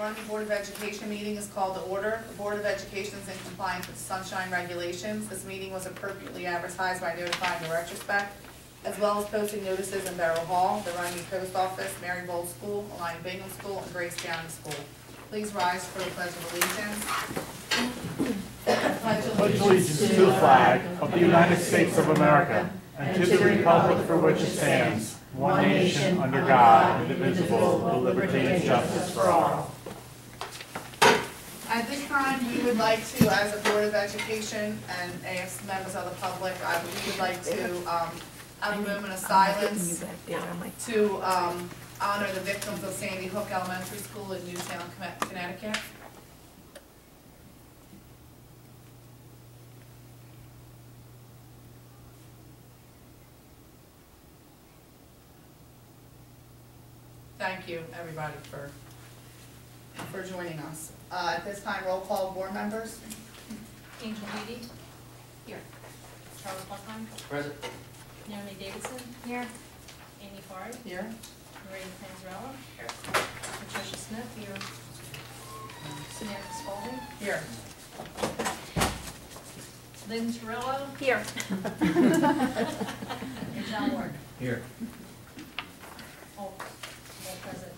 Runnemede Board of Education meeting is called to order. The Board of Education is in compliance with sunshine regulations. This meeting was appropriately advertised by notifying the retrospect, as well as posting notices in Barrow Hall, the Runnemede Post Office, Marybold School, Alina Bingham School, and Grace County School. Please rise for the Pledge of Allegiance. Pledge allegiance to the flag of the United States of America and to the republic for which it stands, one nation, under God, indivisible, with liberty and justice for all. At this time, we would like to, as a Board of Education and as members of the public, we would like to have a moment of silence to honor the victims of Sandy Hook Elementary School in Newtown, Connecticut. Thank you, everybody, for joining us. At this time, roll call board members. Angel Beatty. Here. Charles Buckheim. Present. Naomi Davidson. Here. Amy Farr. Here. Maria Panzarella. Here. Patricia Smith. Here. Samantha Spalding. Here. Lynn Torello. Here. And John Ward. Here. All present.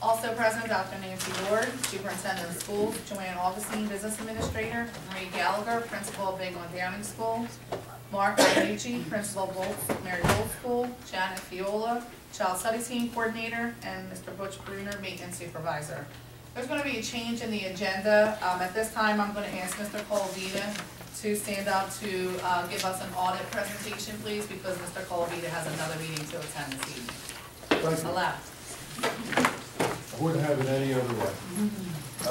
Also present, Dr. Nancy Ward, Superintendent of Schools, Joanne Augustine, Business Administrator, Marie Gallagher, Principal of Bigland Downing School, Mark Iannucci, Principal of Marybold School, Janet Fiola, Child Studies Team Coordinator, and Mr. Butch Bruner, Maintenance Supervisor. There's going to be a change in the agenda. At this time, I'm going to ask Mr. Colavita to stand up to give us an audit presentation, please, because Mr. Colavita has another meeting to attend this evening. Thank you. Allowed. I wouldn't have it any other way. I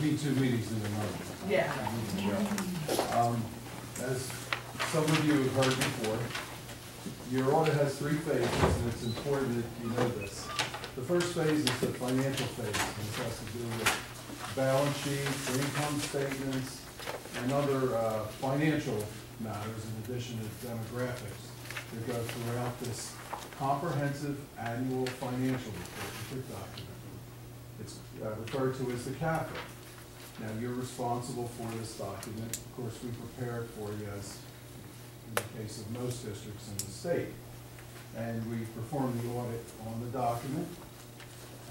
need 2 meetings in a month. Yeah. As some of you have heard before, your audit has 3 phases, and it's important that you know this. The first phase is the financial phase, and this has to do with balance sheets, income statements, and other financial matters in addition to demographics that go throughout this comprehensive annual financial report document. It's referred to as the CAFR. Now, you're responsible for this document. Of course, we prepare it for you, as in the case of most districts in the state. And we perform the audit on the document.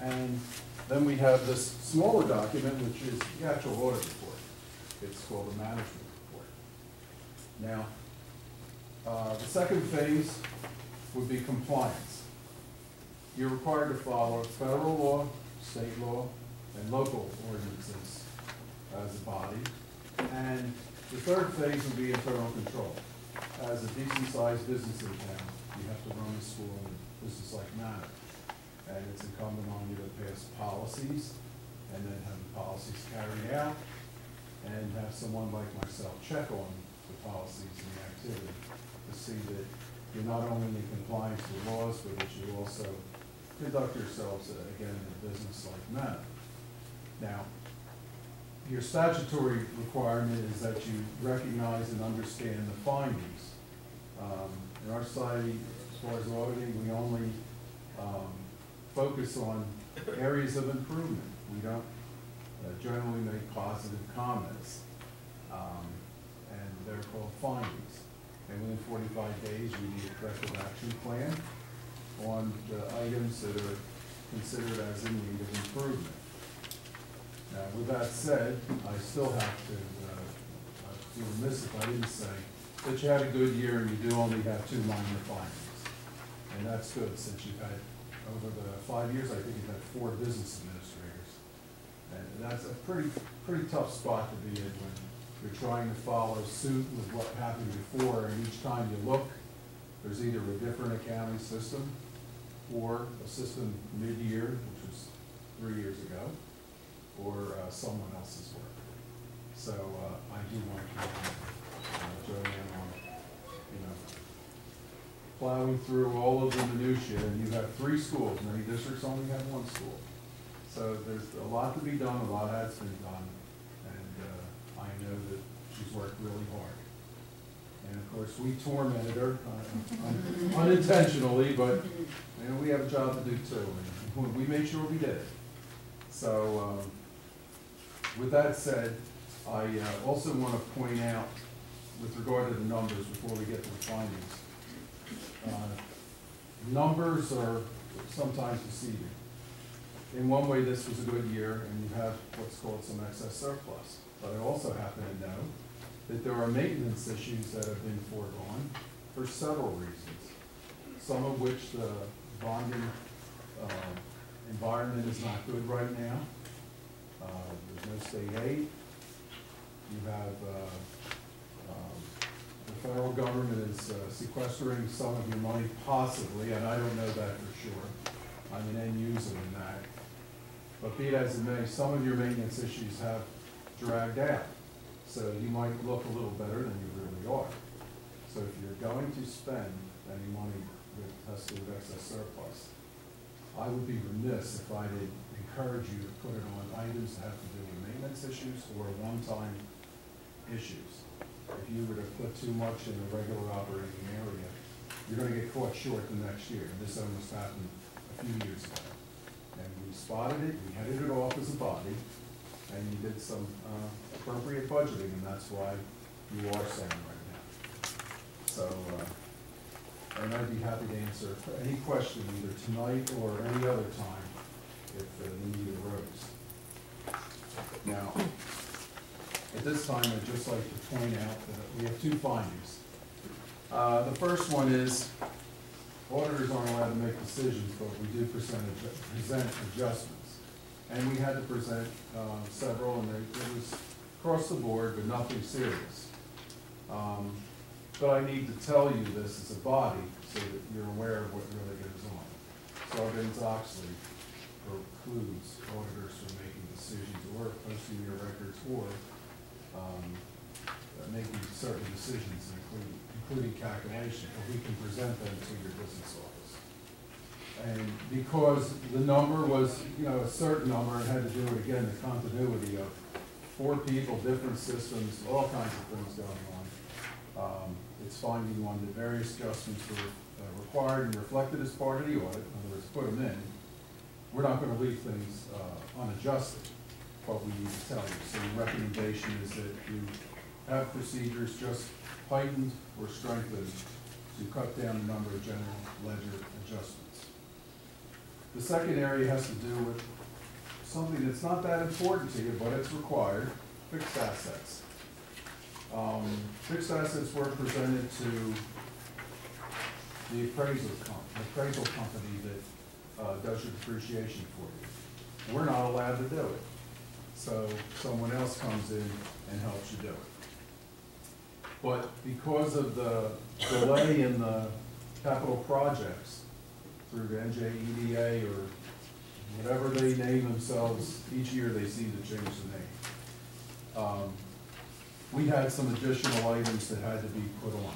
And then we have this smaller document, which is the actual audit report. It's called the management report. Now, the second phase would be compliance. You're required to follow federal law, state law, and local ordinances as a body. And the third phase would be internal control. As a decent-sized business in town, you have to run the school in a business-like manner. And it's incumbent on you to pass policies, and then have the policies carried out, and have someone like myself check on the policies and the activity to see that you're not only in compliance with laws, but that you also conduct yourselves, again, in a business-like manner. Now, your statutory requirement is that you recognize and understand the findings. In our society, as far as auditing, we only focus on areas of improvement. We don't generally make positive comments, and they're called findings. And within 45 days, we need a corrective action plan on the items that are considered as in need of improvement. Now, with that said, I still have to be remiss if I didn't say that you had a good year and you do only have 2 minor findings. And that's good, since you've had, over the 5 years, I think you've had 4 business administrators. And that's a pretty tough spot to be in when you're trying to follow suit with what happened before, and each time you look, there's either a different accounting system or a system mid-year, which was 3 years ago, or someone else's work. So I do want to commend Joanne on, plowing through all of the minutiae, and you have 3 schools. Many districts only have 1 school. So there's a lot to be done, a lot has been done, and I know that she's worked really hard. And of course, we tormented her unintentionally, but we have a job to do too. And we made sure we did it. So, with that said, I also want to point out, with regard to the numbers, before we get to the findings, numbers are sometimes deceiving. In one way, this was a good year, and you have what's called some excess surplus. But I also happen to know that there are maintenance issues that have been foregone for several reasons, some of which the bonding environment is not good right now. There's no state aid. You have the federal government is sequestering some of your money, possibly, and I don't know that for sure. I'm an end user in that. But be it as it may, some of your maintenance issues have dragged out. So you might look a little better than you really are. So if you're going to spend any money that has to do with excess surplus, I would be remiss if I didn't encourage you to put it on items that have to do with maintenance issues or one-time issues. If you were to put too much in a regular operating area, you're going to get caught short the next year. And this almost happened a few years ago. And we spotted it, we headed it off as a body, and you did some appropriate budgeting, and that's why you are saying right now. So, and I'd be happy to answer any question either tonight or any other time if the need arose. Now, at this time, I'd just like to point out that we have two findings. The first one is auditors aren't allowed to make decisions, but we do present adjustments. And we had to present several, and it was across the board, but nothing serious. But I need to tell you this as a body so that you're aware of what really goes on. Sarbanes-Oxley precludes auditors from making decisions or posting your records or making certain decisions, including calculation, but we can present them to your business office. And because the number was, a certain number, and had to do with, again, the continuity of 4 people, different systems, all kinds of things going on. It's finding one that various adjustments were required and reflected as part of the audit. In other words, put them in. We're not going to leave things unadjusted, but we need to tell you. So the recommendation is that you have procedures just heightened or strengthened to cut down the number of general ledger adjustments. The second area has to do with something that's not that important to you, but it's required, fixed assets. Fixed assets were presented to the appraisal company that does your depreciation for you. We're not allowed to do it. So someone else comes in and helps you do it. But because of the delay in the capital projects through the NJEDA or whatever they name themselves, each year they seem to change the name. We had some additional items that had to be put on.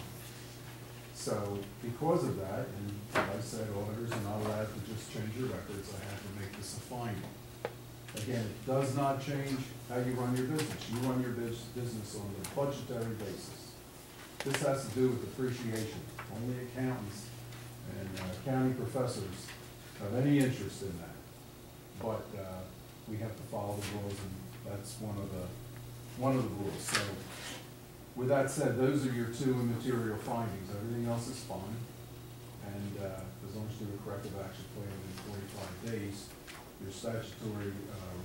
So because of that, and like I said, auditors are not allowed to just change your records. I have to make this a finding. Again, it does not change how you run your business. You run your business on a budgetary basis. This has to do with depreciation. Only accountants and accounting professors have any interest in that. But we have to follow the rules, and that's one of the rules. So with that said, those are your 2 immaterial findings. Everything else is fine. And as long as you do a corrective action plan within 45 days, your statutory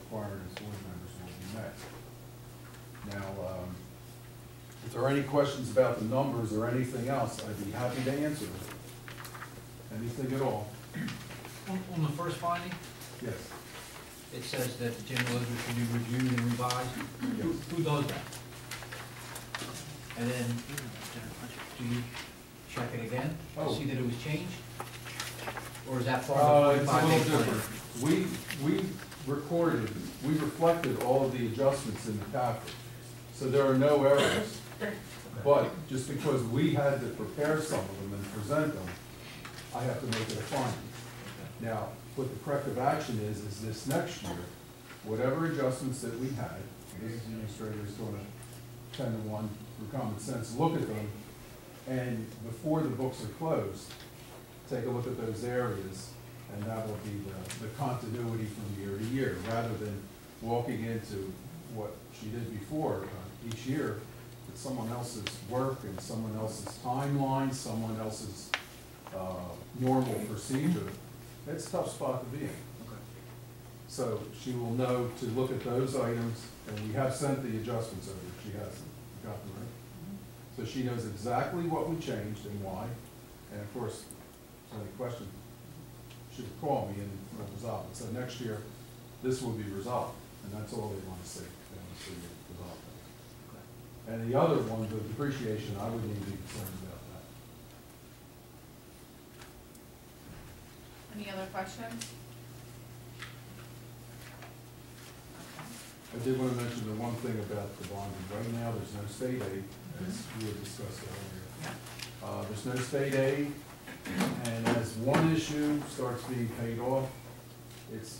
requirement as board members will be met. Now, if there are any questions about the numbers or anything else, I'd be happy to answer them. Anything at all? On the first finding, Yes. it says that the general ledger should be reviewed and revised. Who does that? And then, do you check it again, to see that it was changed? Or is that part of the It's a 45 little day plan? different. We reflected all of the adjustments in the capital. So there are no errors. But just because we had to prepare some of them and present them, I have to make it a finding. Now, what the corrective action is this next year, whatever adjustments that we had, the business administrator is going to 10 to 1 through common sense, look at them, and before the books are closed, take a look at those areas And that will be the continuity from year to year, rather than walking into what she did before, each year, it's someone else's work and someone else's timeline, someone else's normal procedure. It's a tough spot to be in. So she will know to look at those items, and we have sent the adjustments over, she hasn't gotten them, right? So she knows exactly what we changed and why, and of course, if there's any question, she would call me and we'll resolve it. So next year, this will be resolved, and that's all they want to see, they want to see it resolved. And the other one, the depreciation, I wouldn't even be concerned about that. Any other questions? I did want to mention the one thing about the bonding. Right now, there's no state aid, as we had discussed earlier. There's no state aid, and as one issue starts being paid off, it's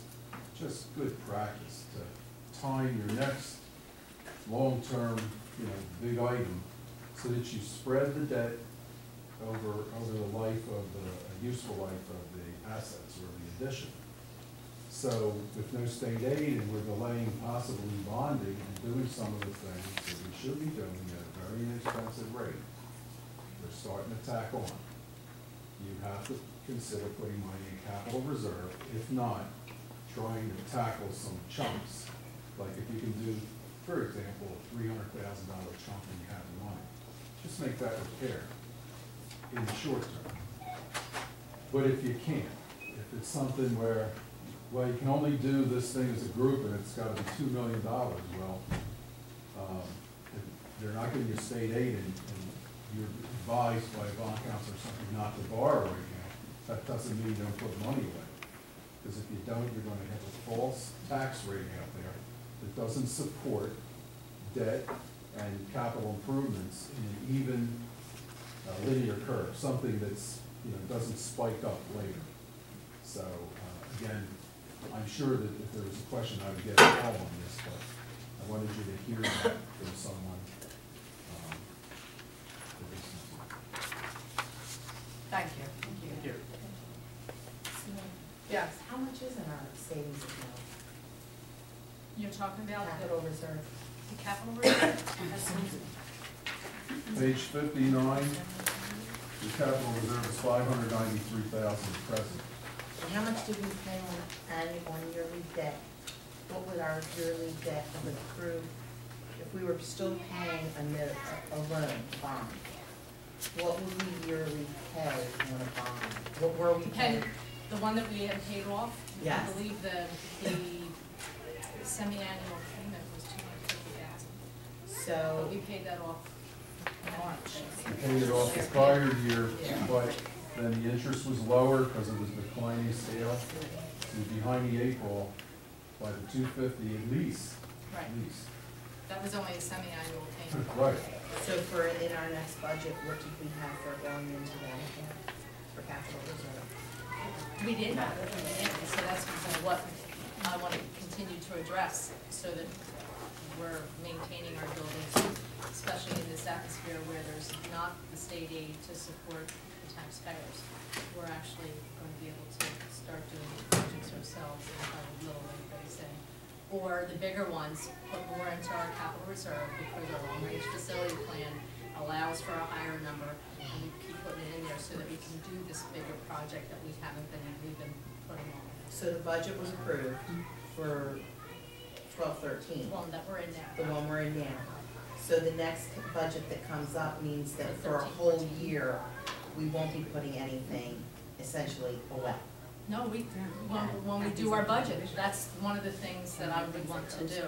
just good practice to time your next long-term, big item, so that you spread the debt over the life of the useful life of the assets or the addition. So with no state aid, and we're delaying possibly bonding and doing some of the things that we should be doing at a very inexpensive rate, we're starting to tack on. You have to consider putting money in capital reserve, if not, trying to tackle some chunks. Like if you can do, for example, a $300,000 chunk and you have the money, just make that repair in the short term. But if you can't, if it's something where, well, you can only do this thing as a group and it's gotta be $2 million, well, if they're not giving you state aid and you're advised by a bond counsel or something not to borrow right now, that doesn't mean you don't put money away. Because if you don't, you're gonna have a false tax rate out there that doesn't support debt and capital improvements in an even linear curve, something that's, doesn't spike up later. So, again, I'm sure that if there was a question, I would get a call on this, but I wanted you to hear that from someone. Thank you. Thank you. Yes, How much is in our savings account? You're talking about Capital reserve. the capital reserve? Page 59, the capital reserve is $593,000 present. And how much did we pay on yearly debt? What would our yearly debt have accrued if we were still paying a loan, bond? What would we yearly pay on a bond? What were we paying? The one that we had paid off? Yes. I believe the semi-annual payment was $250,000. So, But we paid that off in March. We paid it off the prior year, but then the interest was lower because it was declining scale. So behind the eight ball by the $250 at least. Right. At least. That was only a semi-annual payment. Right. so in our next budget, what did we have for going into that account for capital reserve? We did have it, so that's what I want to continue to address, so that we're maintaining our buildings, especially in this atmosphere where there's not the state aid to support the taxpayers. We're actually going to be able to start doing projects ourselves and have a little, like they say. Or the bigger ones, put more into our capital reserve because our long-range facility plan allows for a higher number, and we keep putting it in there so that we can do this bigger project that we haven't been even putting on. So the budget was approved for 12-13. The one that we're in now. The one we're in now. So the next budget that comes up means that for a whole year, we won't be putting anything essentially away. No, when we do our budget, that's one of the things that I would want to do,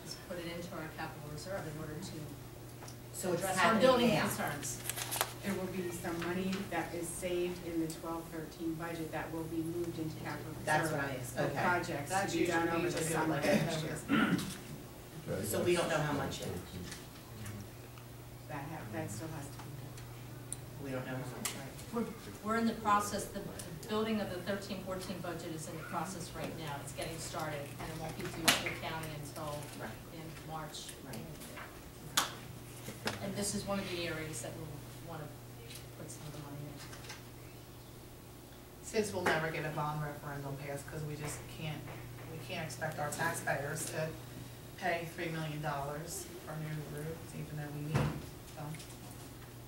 is put it into our capital reserve in order to So it's address our happening building now. concerns. There will be some money that is saved in the 12-13 budget that will be moved into capital That's reserve nice, for okay. projects That's to be done usually over the usually summer. like next year. Okay, So we don't know how much yet. That still has to be done. We don't know how much, right? We're in the process, the building of the 13-14 budget is in the process right now. It's getting started, and it won't be due to the county until Right. in March. Right. And this is one of the areas that we'll want to put some of the money in. since we'll never get a bond referendum passed, because we just can't, we can't expect our taxpayers to pay $3 million for new roofs, even though we need them.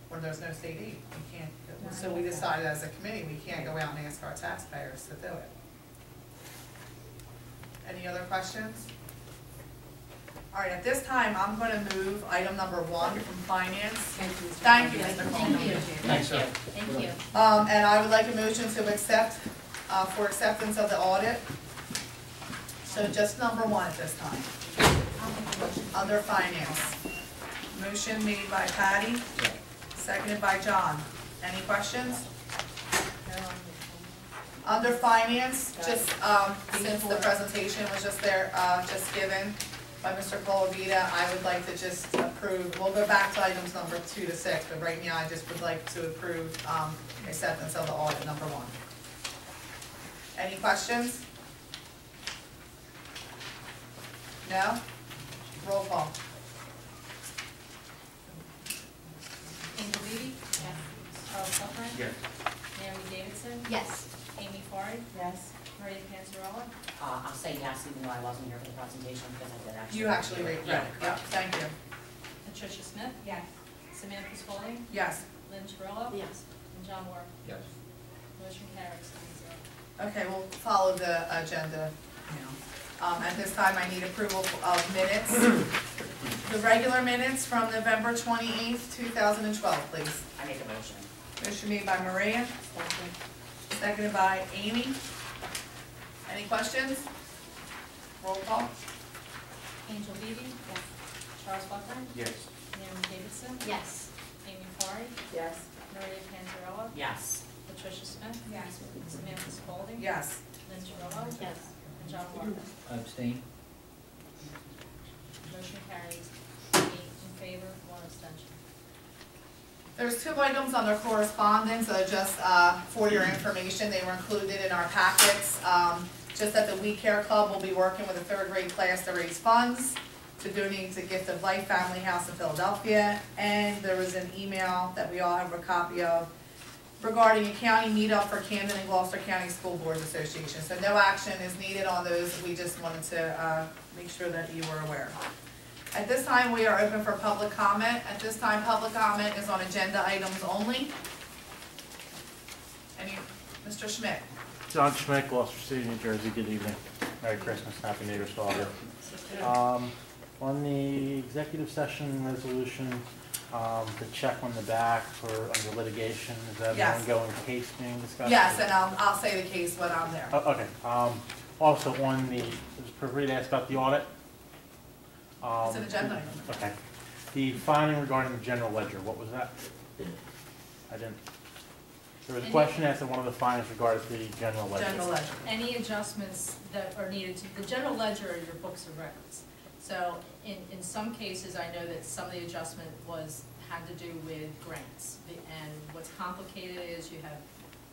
Or there's no state aid, we can't, so we decided as a committee, we can't go out and ask our taxpayers to do it. Any other questions? All right, at this time, I'm gonna move item number 1 from finance. Thank you, Mr. Coleman. Thank you. Thanks, sir. Thank you. And I would like a motion to accept, for acceptance of the audit. So just number 1 at this time, under finance. Motion made by Patty, seconded by John. Any questions? Under finance, just, since the presentation was just there, just given by Mr. Colavita, I would like to just approve, we'll go back to items number 2 to 6, but right now I just would like to approve, acceptance of the audit, number 1. Any questions? No? Roll call. Angel Beebe? Yes. Charles Sutherland? Yes. Naomi Davidson? Yes. Amy Farah? Yes. Maria Panzarella? I'll say yes, even though I wasn't here for the presentation, because I did actually. You actually read it, yeah, thank you. Patricia Smith? Yes. Samantha Spalding? Yes. Lynn Terrell? Yes. And John Moore? Yes. Motion carries 9-0. Okay, we'll follow the agenda now. At this time, I need approval of minutes. The regular minutes from November 28th, 2012, please. I make a motion. Motion made by Maria, seconded by Amy. Any questions? Roll call. Angel Beebe? Yes. Charles Sutherland? Yes. Naomi Davidson? Yes. Amy Farah? Yes. Maria Panzarella? Yes. Patricia Smith? Yes. Samantha Spalding? Yes. Lynn Terrell? Yes. And John Moore? Abstain? Motion carries 8 in favor, 1 abstention. There's 2 items under correspondence, just for your information, they were included in our packets. Just that the We Care Club will be working with a 3rd grade class to raise funds to donate to Gift of Life Family House in Philadelphia. And there was an email that we all have a copy of regarding a county meetup for Camden and Gloucester County School Boards Association. So no action is needed on those, we just wanted to make sure that you were aware. At this time, we are open for public comment. At this time, public comment is on agenda items only. Mr. Schmidt? John Schmidt, Gloucester City, New Jersey. Good evening. Merry Christmas, Happy New Year's to all of you. On the executive session resolution, the check on the back for under litigation, is that an Yes. ongoing case being discussed? Yes, and I'll say the case when I'm there. Oh, okay. Also on the, was appropriate to ask about the audit? It's an agenda item. Okay. The finding regarding the general ledger, what was that? I didn't. There was a question asked at one of the findings regarding the general ledger. General ledger. Any adjustments that are needed to, the general ledger are your books of records. So in some cases, I know that some of the adjustment had to do with grants. And what's complicated is you have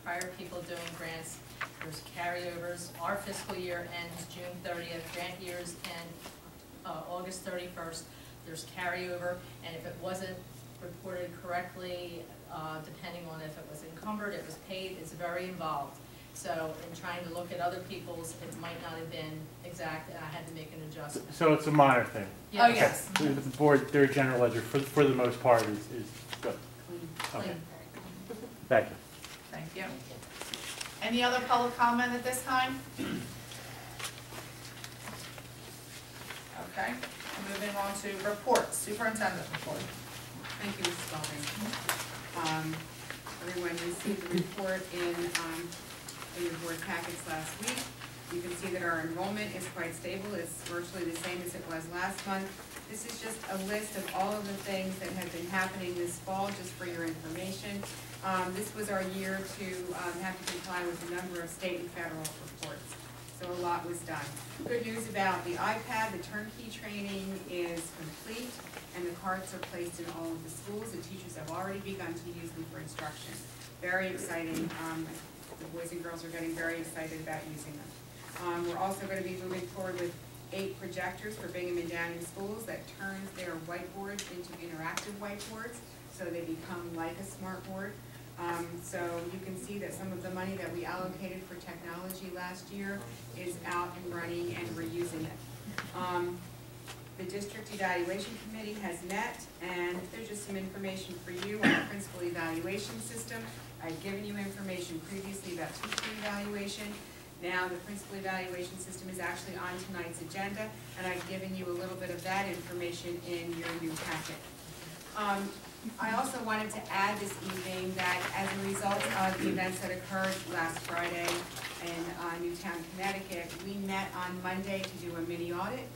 prior people doing grants, there's carryovers. Our fiscal year ends June 30th, grant years end August 31st. There's carryover, and if it wasn't reported correctly, depending on if it was encumbered, it was paid, it's very involved. So in trying to look at other people's, it might not have been exact, and I had to make an adjustment. So it's a minor thing? Oh, yes. Okay. The board, their general ledger, for the most part, is good. Okay. Clean. Thank you. Thank you. Any other public comment at this time? Okay, moving on to reports, superintendent report. Thank you, Mrs. Spalding. Everyone received the report in your board packets last week. You can see that our enrollment is quite stable. It's virtually the same as it was last month. This is just a list of all of the things that have been happening this fall, just for your information. This was our year to have to comply with a number of state and federal reports. So a lot was done. Good news about the iPad, the turnkey training is complete, and the carts are placed in all of the schools. The teachers have already begun to use them for instruction. Very exciting. The boys and girls are getting very excited about using them. We're also going to be moving forward with 8 projectors for Bingham and Downing schools that turns their whiteboards into interactive whiteboards, so they become like a smart board. So you can see that some of the money that we allocated for technology last year is out and running, and we're using it. The district evaluation committee has met, and there's just some information for you on the principal evaluation system. I've given you information previously about teacher evaluation. Now the principal evaluation system is actually on tonight's agenda, and I've given you a little bit of that information in your new packet. I also wanted to add this evening that as a result of the events that occurred last Friday in Newtown, Connecticut, we met on Monday to do a mini audit,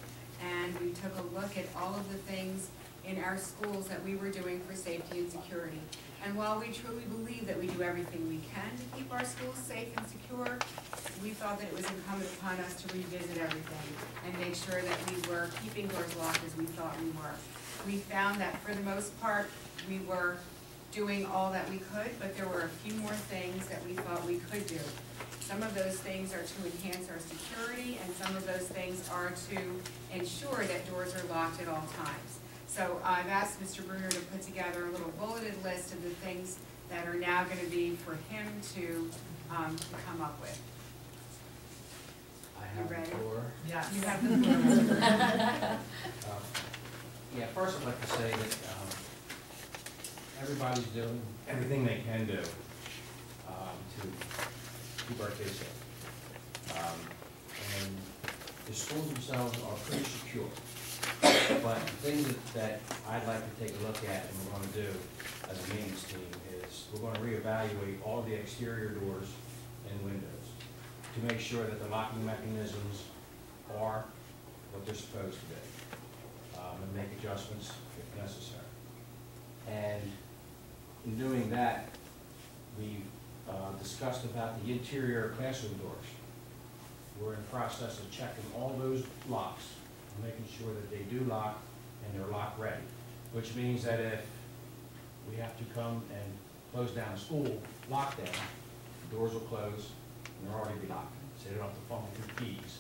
and we took a look at all of the things in our schools that we were doing for safety and security. And while we truly believe that we do everything we can to keep our schools safe and secure, we thought that it was incumbent upon us to revisit everything and make sure that we were keeping doors locked as we thought we were. We found that for the most part, we were doing all that we could, but there were a few more things that we thought we could do. Some of those things are to enhance our security, and some of those things are to ensure that doors are locked at all times. So I've asked Mr. Bruner to put together a little bulleted list of the things that are now going to be for him to come up with. I have You ready? the floor. Yes. You have the floor. Yeah, first I'd like to say that everybody's doing everything they can do to keep our kids safe. And the schools themselves are pretty secure. But the thing that I'd like to take a look at and we're going to do as a maintenance team is we're going to reevaluate all the exterior doors and windows to make sure that the locking mechanisms are what they're supposed to be, and make adjustments if necessary. And in doing that, we discussed about the interior classroom doors. We're in the process of checking all those locks, making sure that they do lock and they're lock ready, which means that if we have to come and close down a school, lockdown, the doors will close and they'll already be locked. So they don't have to fumble through keys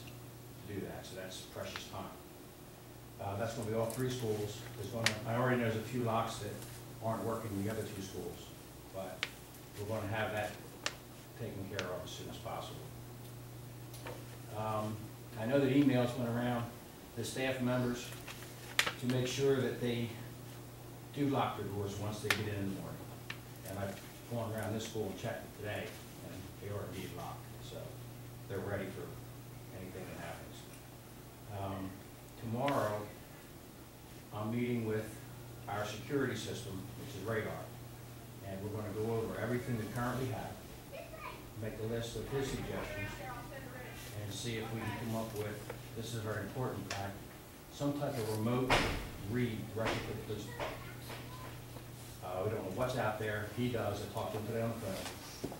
to do that, so that's precious time. That's going to be all three schools. I already know there's a few locks that aren't working in the other two schools, but we're going to have that taken care of as soon as possible. I know that emails went around the staff members to make sure that they do lock their doors once they get in the morning. And I've gone around this school and checked it today, and they are indeed locked, so they're ready for anything that happens. Tomorrow, I'm meeting with our security system, which is radar, and we're going to go over everything we currently have, make a list of his suggestions, and see if we can come up with, this is a very important fact, some type of remote read directly to the police department. We don't know what's out there. He does. I talked to him today on the phone.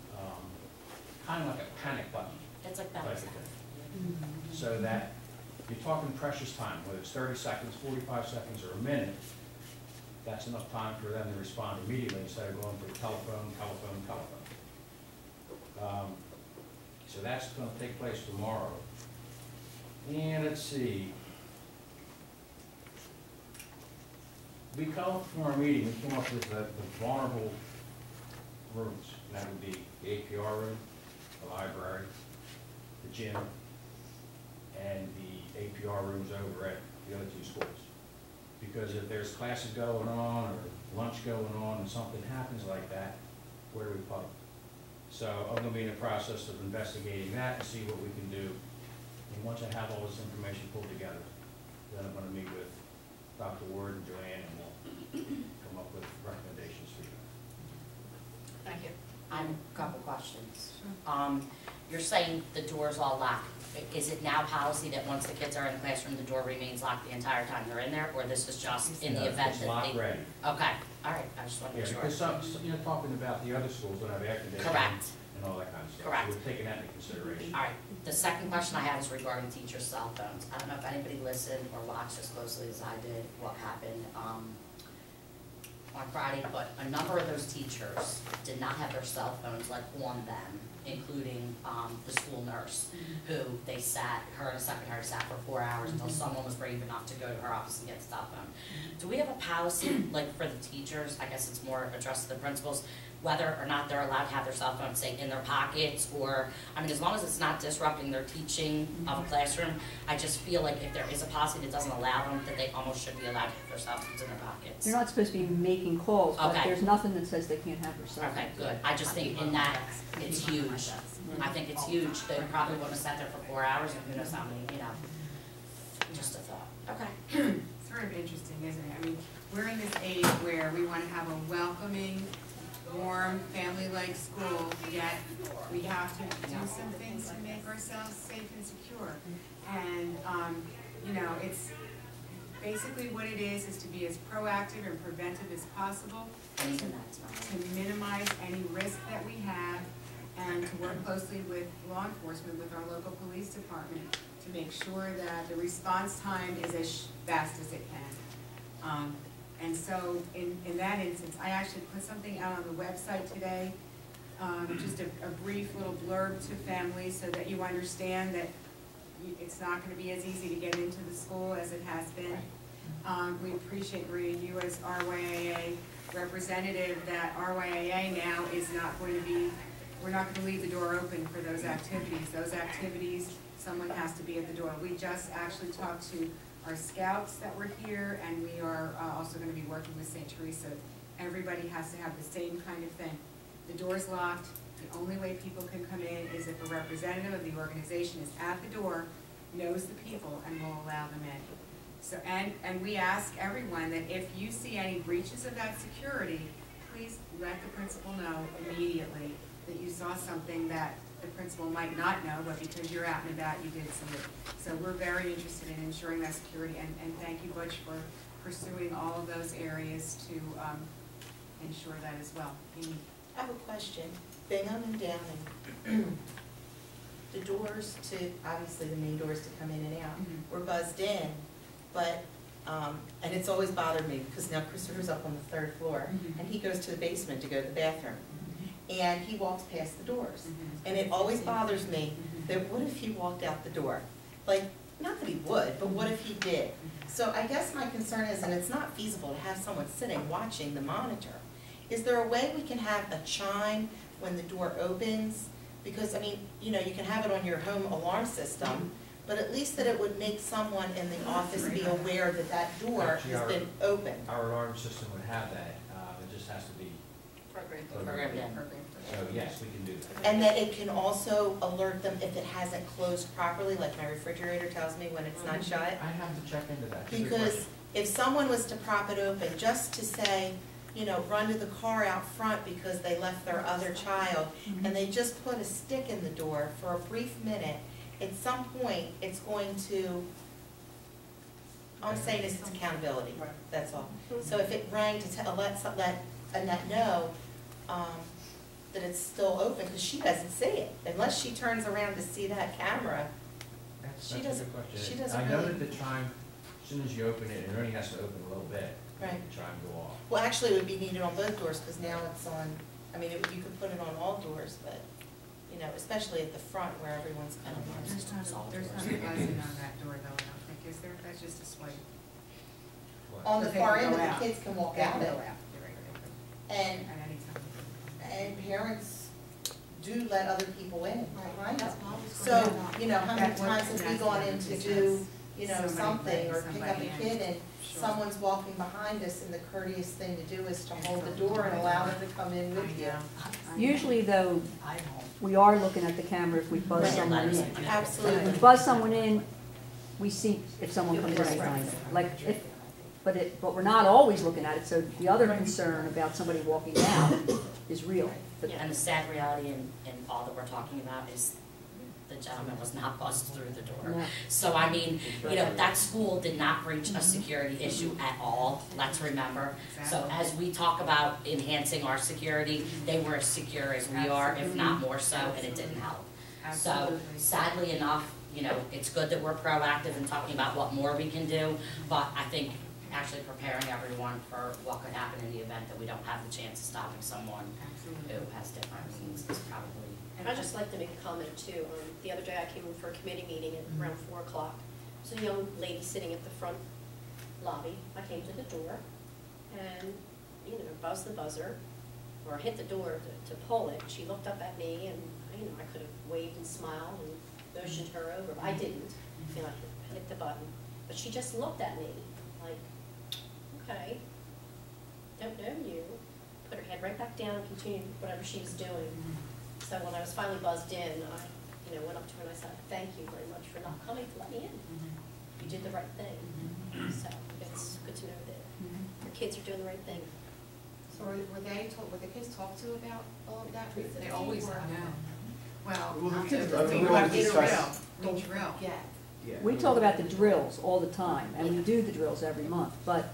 Kind of like a panic button It's like type that. of thing. So that you're talking precious time, whether it's 30 seconds, 45 seconds, or a minute, that's enough time for them to respond immediately instead of going through telephone. So that's going to take place tomorrow. And let's see. We come from our meeting, we came up with the vulnerable rooms. And that would be the APR room, the library, the gym, and the APR rooms over at the other two schools. Because if there's classes going on or lunch going on and something happens like that, where do we put them? So I'm going to be in the process of investigating that to see what we can do. And once I have all this information pulled together, then I'm going to meet with Dr. Ward and Joanne, and we'll come up with recommendations for you. Thank you. I have a couple questions. You're saying the door's all locked. Is it now policy that once the kids are in the classroom, the door remains locked the entire time they're in there, or this is just in the event It's that lock they? ready. Okay, all right, I just want to Yeah, make sure. because some, talking about the other schools don't have air conditioning. Correct. And all that kind of stuff. Correct. So we're taking that into consideration. All right, the second question I had is regarding teachers' cell phones. I don't know if anybody listened or watched as closely as I did what happened on Friday, but a number of those teachers did not have their cell phones like on them, including the school nurse, who her and a secretary sat for 4 hours until someone was brave enough to go to her office and get the cell phone. Do we have a policy, like for the teachers, I guess it's more addressed to the principals, whether or not they're allowed to have their cell phone, say, in their pockets, or, I mean, as long as it's not disrupting their teaching of a classroom, I just feel like if there is a policy that doesn't allow them, that they almost should be allowed to have their cell phones in their pockets. They're not supposed to be making calls, but Okay. there's nothing that says they can't have their cell phone. Okay, good. I just think in that, it's huge. I think it's huge. They probably wouldn't have sat there for 4 hours, and who knows how many, just a thought. Okay. It's sort of interesting, isn't it? I mean, we're in this age where we want to have a welcoming, warm, family-like school, yet we have to do some things to make ourselves safe and secure. And, it's basically what it is to be as proactive and preventive as possible, And even that's not. to minimize any risk that we have, and to work closely with law enforcement, with our local police department, to make sure that the response time is as fast as it can. And so in that instance, I actually put something out on the website today, just a brief little blurb to families so that you understand that it's not gonna be as easy to get into the school as it has been. We appreciate, Maria, you as RYAA representative, that RYAA now is not going to be, we're not gonna leave the door open for those activities. Those activities, someone has to be at the door. We just actually talked to our scouts that were here, and we are also gonna be working with St. Teresa. Everybody has to have the same kind of thing. The door's locked. The only way people can come in is if a representative of the organization is at the door, knows the people, and will allow them in. So, and we ask everyone that if you see any breaches of that security, please let the principal know immediately that you saw something that the principal might not know, but because you're out and about, you did see it. So we're very interested in ensuring that security, and thank you, Butch, for pursuing all of those areas to ensure that as well. Amy? I have a question. Bingham and Downing, the doors to, obviously the main doors to come in and out, were buzzed in, but, and it's always bothered me, because now Christopher's up on the 3rd floor, and he goes to the basement to go to the bathroom, and he walks past the doors. And it always bothers me that what if he walked out the door? Like, not that he would, but what if he did? So I guess my concern is, and it's not feasible to have someone sitting watching the monitor, is there a way we can have a chime when the door opens? Because, I mean, you can have it on your home alarm system, but at least that it would make someone in the office be aware that that door has been opened. Our alarm system would have that, it just has to be, Programmed in. so yes, we can do that. And that it can also alert them if it hasn't closed properly, like my refrigerator tells me when it's not shut. I have to check into that. It's a good Because question. if someone was to prop it open, just to say, run to the car out front because they left their other child, and they just put a stick in the door for a brief minute, at some point, it's going to, all I'm saying is it's accountability, that's all. So if it rang to let Annette know that it's still open, because she doesn't see it, unless she turns around to see that camera. That's She a doesn't- good question. she doesn't I know really- that the chime, as soon as you open it, it only has to open a little bit. Right. The chime go off. Well, actually, it would be needed on both doors, because now it's on, I mean, you could put it on all doors, but, especially at the front where everyone's kind of. There's not a buzzing on that door, though, I don't think, is there? That's just a swipe. What? On the Okay, far go end, but out. the kids can walk They out can it. go out. You're right, they And, can. At any time. and parents do let other people in behind them. That's So, how many That was- times have we that's gone what in it to is. do, Somebody something, or brings pick up a somebody in. kid, and Sure. someone's walking behind us, and the courteous thing to do is to hold the door and allow them to come in with you. Usually though, we are looking at the camera if we buzz Right. someone in. If Absolutely. we buzz someone in, we see if someone comes in behind them. Like, but we're not always looking at it, so the other concern about somebody walking out is real. But Yeah, and the sad reality in all that we're talking about is the gentleman was not buzzed through the door. No. So I mean, that school did not breach a security issue at all, let's remember. So as we talk about enhancing our security, they were as secure as we are, if not more so, and it didn't help. So Absolutely. sadly enough, it's good that we're proactive in talking about what more we can do, but I think actually preparing everyone for what could happen in the event that we don't have the chance of stopping someone Absolutely. who has different reasons is probably. I'd just like to make a comment too. The other day I came in for a committee meeting at around 4 o'clock. There's a young lady sitting at the front lobby. I came to the door and, you know, buzzed the buzzer or hit the door to pull it. She looked up at me and, you know, I could have waved and smiled and motioned her over, but I didn't. You know, I hit the button. But she just looked at me like, okay, don't know you. Put her head right back down and continued whatever she was doing. So when I was finally buzzed in, I, you know, went up to her and I said, thank you very much for not coming to let me in. You did the right thing. So it's good to know that your kids are doing the right thing. So were the kids talked to about all of that? They always Or- have. Well, Well, the after kids- the I mean, we we have always the drill, discuss- we drill. Yeah. Yeah. We talk about the drills all the time, and we do the drills every month, but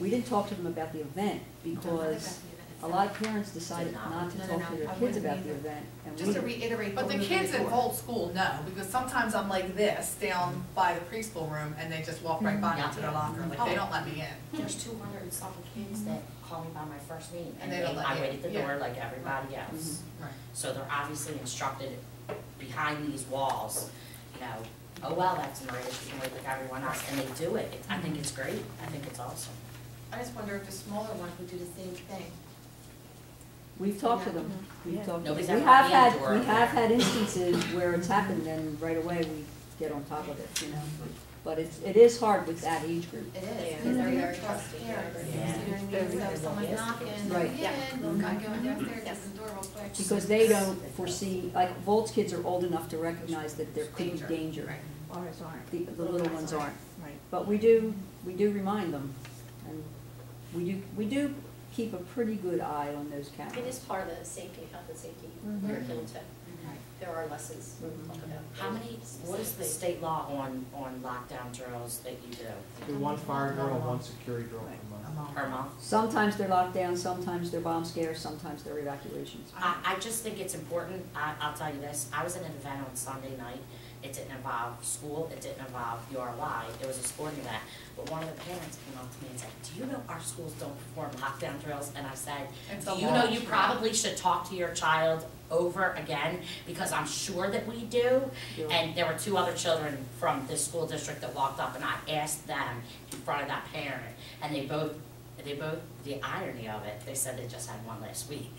we didn't talk to them about the event because a lot of parents decided not to No, talk to their I kids wouldn't about the either. event, and we Just to didn't. reiterate. But what the we were kids in before. old school know, because sometimes I'm like this, down by the preschool room, and they just walk right by me to their locker, like, they don't let me in. There's 200 and something kids that call me by my first name, And they don't let I you wait in. at the Yeah. door like everybody else. Right. So they're obviously instructed behind these walls, you know, oh, well, that's Maria, she can wait like everyone else, and they do it. I think it's great, I think it's awesome. I just wonder if the smaller ones would do the same thing. We've talked to them, we've talked to them. Nobody's We ever have had the had, door we open. have had instances where it's happened and right away we get on top of it, you know. But it is hard with that age group. It Yeah, is, because they're they're very your trust trusting. parents, you Yeah. know what I mean? So if someone's knocking, Right. yeah, look, I'm going downstairs, Yes. open the door real quick. Because they don't foresee, like, Volt's kids are old enough to recognize that there could be danger. Right. Ours aren't. The little ones aren't. Right. But we do remind them, and we do keep a pretty good eye on those cameras. It is part of the safety, health and safety Mhm. curriculum too. There are lessons we talk about. How many, what is the state law on lockdown drills that you do Do one fire drill and one security drill per month. per month? Sometimes they're locked down, sometimes they're bomb scares, sometimes they're evacuations. I just think it's important, I'll tell you this, I was in an event on Sunday night, it didn't involve school, it didn't involve URY, it was a sporting event, but one of the parents came up to me and said, do you know our schools don't perform lockdown drills? And I said, It's do a you know law. you probably should talk to your child over again, because I'm sure that we do. Yeah. And there were 2 other children from this school district that walked up, and I asked them in front of that parent, and they both, the irony of it, they said they just had one last week.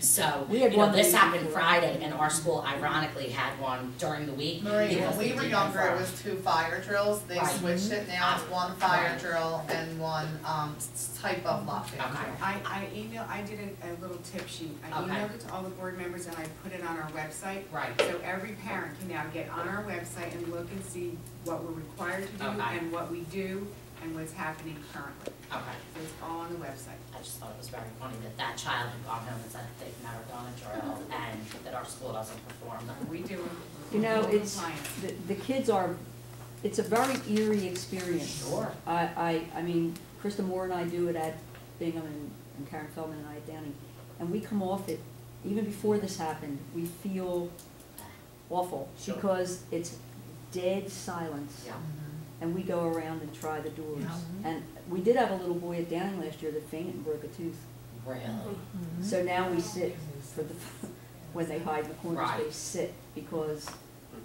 So, We had you know, one this week happened before. Friday, and our school ironically had one during the week. Marie, because when we they were didn't younger, it confirm. was 2 fire drills, they Right. switched it, now it's 1 fire Right. drill and 1, type of lockdown. Okay. I did a little tip sheet. I Okay. emailed it to all the board members and I put it on our website. Right. So every parent can now get on our website and look and see what we're required to do Okay. and what we do and what's happening currently. Okay. So it's all on the website. I just thought it was very funny that that child had gone home and said they've never done a drill, and that our school doesn't perform them. We do. You know, full it's, compliance. the kids are, it's a very eerie experience. Sure. I mean, Krista Moore and I do it at Bingham and Karen Feldman and I at Downey, and we come off it, even before this happened, we feel awful, Sure. because it's dead silence. Yeah. And we go around and try the doors. And we did have a little boy at Downing last year that fainted and broke a tooth. Really? So now we sit for the, when they hide in the corners, Right. they sit, because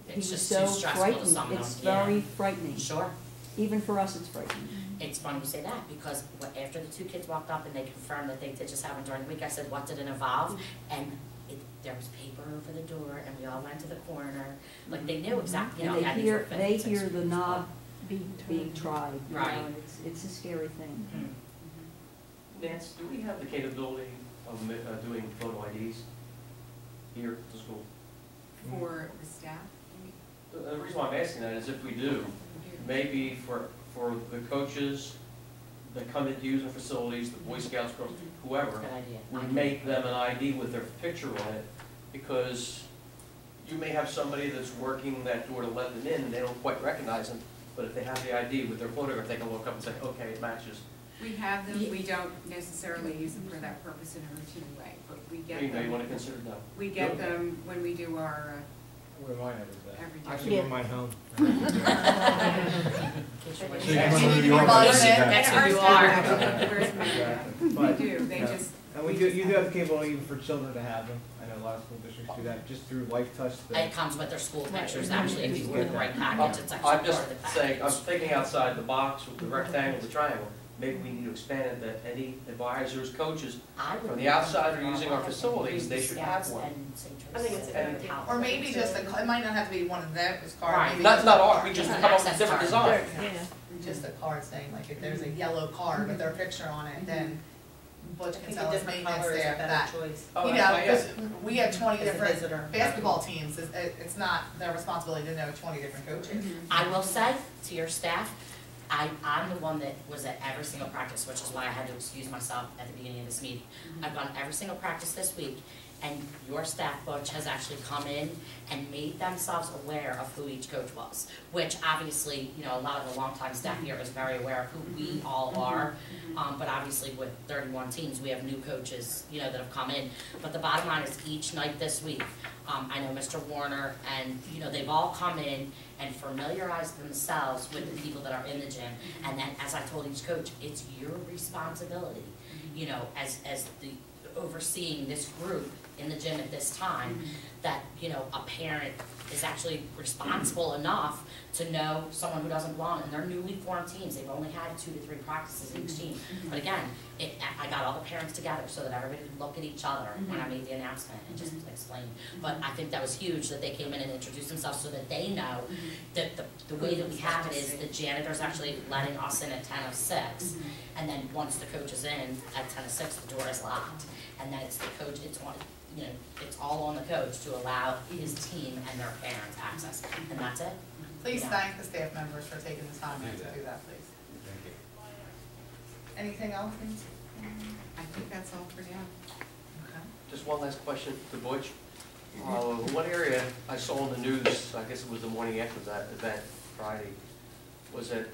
he It's was just too so stressful to frightened. some of It's them, yeah. very frightening. Sure. Even for us, it's frightening. It's funny you say that, because after the 2 kids walked up and they confirmed that they did just happen during the week, I said, what did it involve? And there was paper over the door, and we all went to the corner, like, they knew exactly, you know, And yeah, they these were hear, fit- they 6 hear the weeks knob being tried, you know, Right. and it's a scary thing. Mhm. Nance, do we have the capability of doing photo IDs here at the school? For the staff, The reason why I'm asking that is if we do, maybe for the coaches that come into use our facilities, the Boy Scouts, Girls, whoever, Good idea. we make them an ID with their picture on it, because you may have somebody that's working that door to let them in, and they don't quite recognize them, but if they have the ID with their photograph, they can look up and say, okay, it matches. we have them, we don't necessarily use them for that purpose in a routine way, but we get You know, you them. want to consider that. We get them when we do our Where mine is that? every day. Actually, we're my home. In case you're So wondering. you Yeah, come you under need the to arm revise and it. see that. That's who you Our are. staff actually wears them every day. But- We do, they Yeah. just, And you do have the capability even for children to have them. I know a lot of school districts do that, just through Life Touch. It comes with their school pictures, actually, if you order the right package, it's actually I'm part just of the package. saying, I'm thinking outside the box with the rectangle, the triangle. Maybe we need to expand it that any advisors, coaches, I would from the be outside for are using our Life facilities, and they should have Scouts one. and St. I think it's a Joseph's good idea. Or maybe just a, it might not have to be one of those cards. Right. maybe Not, just not a all, card. we just Just come an up with access different card. designs. Just a card saying, like, if there's a yellow card with their picture on it, then I Butch can think tell a us different maintenance color is a staff better that. choice. Oh, You know, yeah. 'cause we have 20 As a different visitor. basketball teams, it's not their responsibility to know 20 different coaches. I will say to your staff, I'm the one that was at every single practice, which is why I had to excuse myself at the beginning of this meeting. I've gone every single practice this week, and your staff, Butch, has actually come in and made themselves aware of who each coach was, which obviously, you know, a lot of the longtime staff here is very aware of who we all are. But obviously with 31 teams, we have new coaches, you know, that have come in. But the bottom line is each night this week, I know Mr. Warner and, you know, they've all come in and familiarized themselves with the people that are in the gym. And then, as I told each coach, it's your responsibility, you know, as the overseeing this group in the gym at this time, that, you know, a parent is actually responsible enough to know someone who doesn't belong, and they're newly formed teams, they've only had 2 to 3 practices each team. But again, I got all the parents together so that everybody could look at each other when I made the announcement and just explain. But I think that was huge, that they came in and introduced themselves so that they know that the way that we have it is the janitor's actually letting us in at 10:06, and then once the coach is in at 10:06, the door is locked. And then it's the coach, it's on, you know, it's all on the coach to allow his team and their parents access, and that's it. Please Yeah. thank the staff members for taking the time to do that, please. Thank you. Anything else? I think that's all for now. Okay. Just one last question to Butch. One area I saw in the news, I guess it was the morning after that event, Friday, was that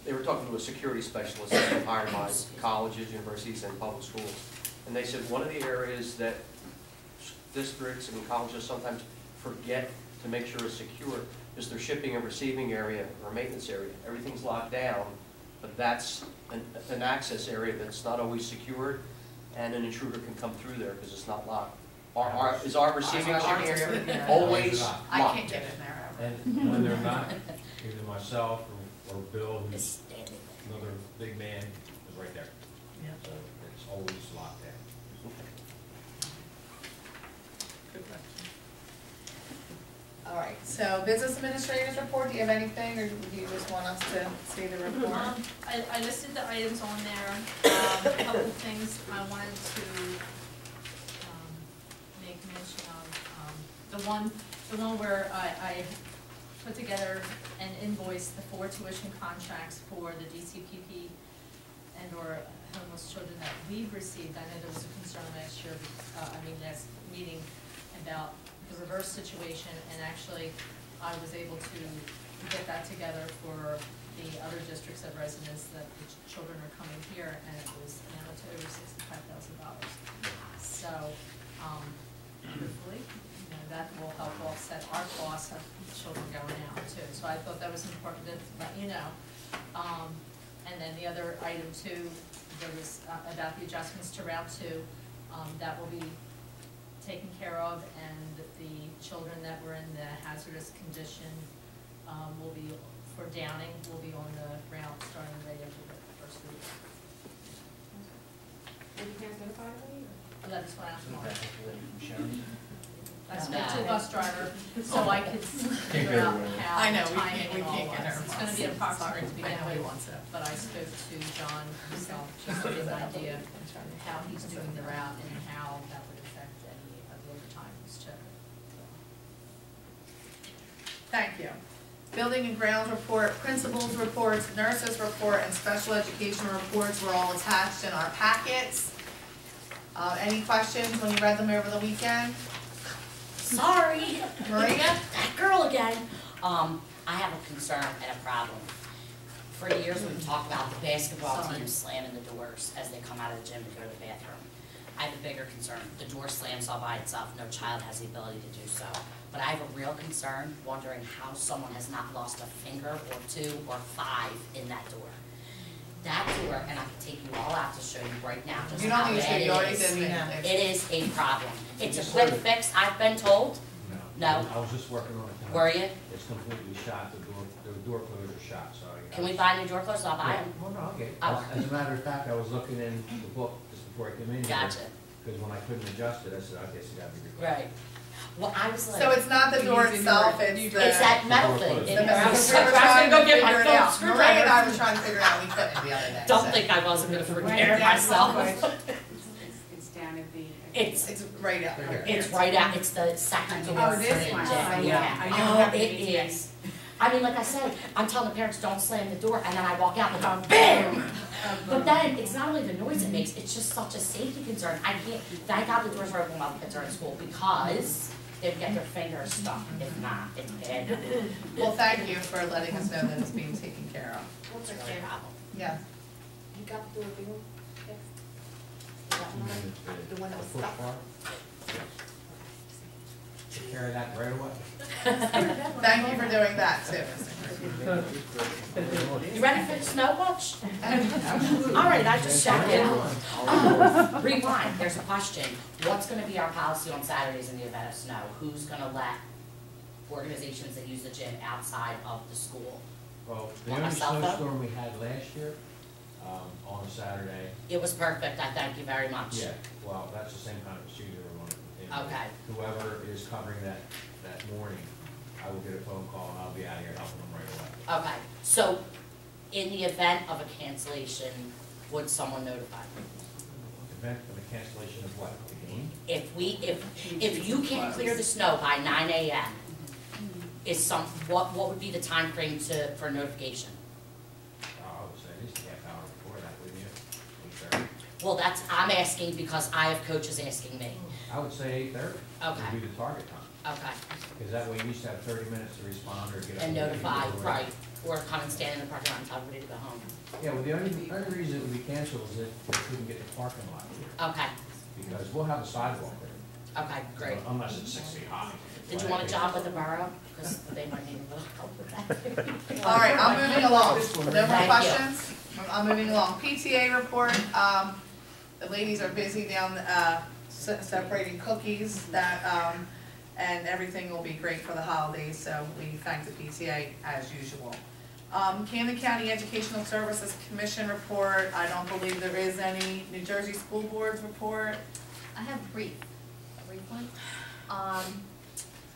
they were talking to a security specialist that's been hired by colleges, universities, and public schools. And they said one of the areas that districts and colleges sometimes forget to make sure is secure is their shipping and receiving area or maintenance area. Everything's locked down, but that's an access area that's not always secured, and an intruder can come through there because it's not locked. Is our receiving Ours shipping is area there. always Locked. I locked? can't get in there. And when they're not, either myself or Bill, It's who's standing there. another big man, is right there. So it's always locked down. All right, so business administrators report, do you have anything, or do you just want us to see the report? I listed the items on there, a couple of things I wanted to, make mention of. The one where I put together and invoiced the 4 tuition contracts for the DCPP and or homeless children that we've received. I know there was a concern last meeting about the reverse situation, and actually I was able to get that together for the other districts of residence that the children are coming here, and it was amounted to over $65,000. So, hopefully, you know, that will help offset our costs of children going out too. So I thought that was important to let you know. And then the other item too, there was about the adjustments to Route 2, that will be taken care of, and the children that were in the hazardous condition will be, for Downing, will be on the route starting right after the first of the year. Did you guys notify me? That is what I was Sharon? I spoke to the bus driver, so I could figure out how I know, we timing can't and all get her. was. It's gonna be approximate to begin I know he with, wants it. but I spoke to John himself, just to get an idea of how he's doing the route and how that would affect any of the overtimes too. Thank you. Building and grounds report, principals reports, nurses report, and special education reports were all attached in our packets. Any questions when you read them over the weekend? Sorry. Maria? That girl again. I have a concern and a problem. For years, we've talked about the basketball team slamming the doors as they come out of the gym to go to the bathroom. I have a bigger concern. The door slams all by itself. No child has the ability to do so. But I have a real concern, wondering how someone has not lost a finger or 2 or 5 in that door. that door, and I can take you all out to show you right now just You how don't need bad to, you already it did is. me. It is a problem. It's a Just quick sort of- fix, I've been told. No. I was just working on it tonight. Were you? It's completely shot, the door closers are shot, so I. Can we buy new door closers? I'll buy them. Well, no, I'll get it. Oh. As a matter of fact, I was looking in the book just before I came in here. Gotcha. Because when I couldn't adjust it, I said, okay, so gotta be replaced. Right. Well, I was like. So it's not the door itself, it's It's the. that metal thing. The And The I was we were trying to go get my figure it phone out. Maria and I screwdriver. were trying to figure it out, we couldn't the other day. Don't so. think I wasn't gonna Right forget down myself. Buckwood. It's down at the. It's right out here. It's right out, it's the second door. Oh, this to the one. gym. I know. Yeah. I don't Oh, have it it. is. I mean, like I said, I'm telling the parents, don't slam the door, and then I walk out and go, BAM! But then, it's not only the noise it makes, it's just such a safety concern. I can't, thank God the doors are open while the kids are in school, because they'd get their fingers stuck. If not, it's bad. Well, thank you for letting us know that it's being taken care of. It's a real problem. Yeah. You got the door fixed? You mean The one that was push stuck. bar? Take care of that right away. Thank you for doing that too. You ready for the snow watch? All right, I just checked in. Rewind, there's a question. What's gonna be our policy on Saturdays in the event of snow? Who's gonna let organizations that use the gym outside of the school? Well, the Want my only cell phone? snowstorm we had last year, on a Saturday, It was perfect, I thank you very much. yeah, well, that's the same kind of procedure we're going to continue. Okay. Whoever is covering that morning, I will get a phone call and I'll be out here helping them right away. Okay, so in the event of a cancellation, would someone notify me? Event of the cancellation of what, the game? If you can't clear the snow by 9 AM, what would be the time frame for notification? I would say at least a half hour before that, wouldn't you? 8:30? Well, I'm asking because I have coaches asking me. I would say 8:30. Okay. Would be the target time, Okay, because that way you used to have 30 minutes to respond or get up. and notify, or- right, or come and stand in the parking lot and tell everybody to go home. Yeah, well, the only reason it would be canceled is if they couldn't get the parking lot clear, Okay, because we'll have a sidewalk there. okay, great. Unless it's 6 feet high. Did you want a job with the borough? Because they might need a little help with that. All right, I'm moving along. No more Thank you. questions? I'm moving along. PTA report, the ladies are busy down, separating cookies and everything will be great for the holidays, so we thank the PTA as usual. Camden County Educational Services Commission report, I don't believe there is any. New Jersey School Board's report. I have a brief one.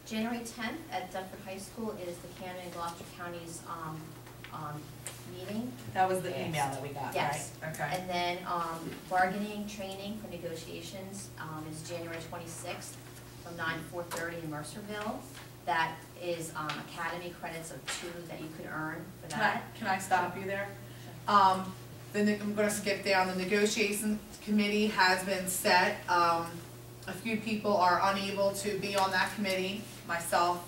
January 10th at Deptford High School is the Camden and Gloucester Counties meeting. That was the email that we got, right? Yes. Okay. And then bargaining training for negotiations is January 26th from 9 to 4:30 in Mercerville. That is academy credits of 2 that you could earn for that. Can I stop you there? Then I'm gonna skip down, the negotiation committee has been set. A few people are unable to be on that committee. Myself,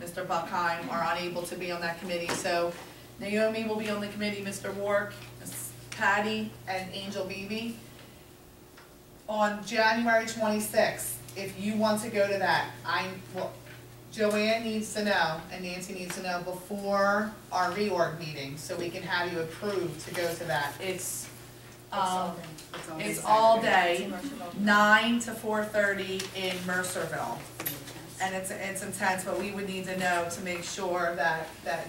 Mr. Buckheim are unable to be on that committee, so Naomi will be on the committee, Mr. Wark, Ms. Patty, and Angel Beebe. On January 26th, if you want to go to that, Joanne needs to know, and Nancy needs to know before our reorg meeting, so we can have you approved to go to that. It's all day, 9 to 4:30 in Mercerville. And it's intense, but we would need to know to make sure that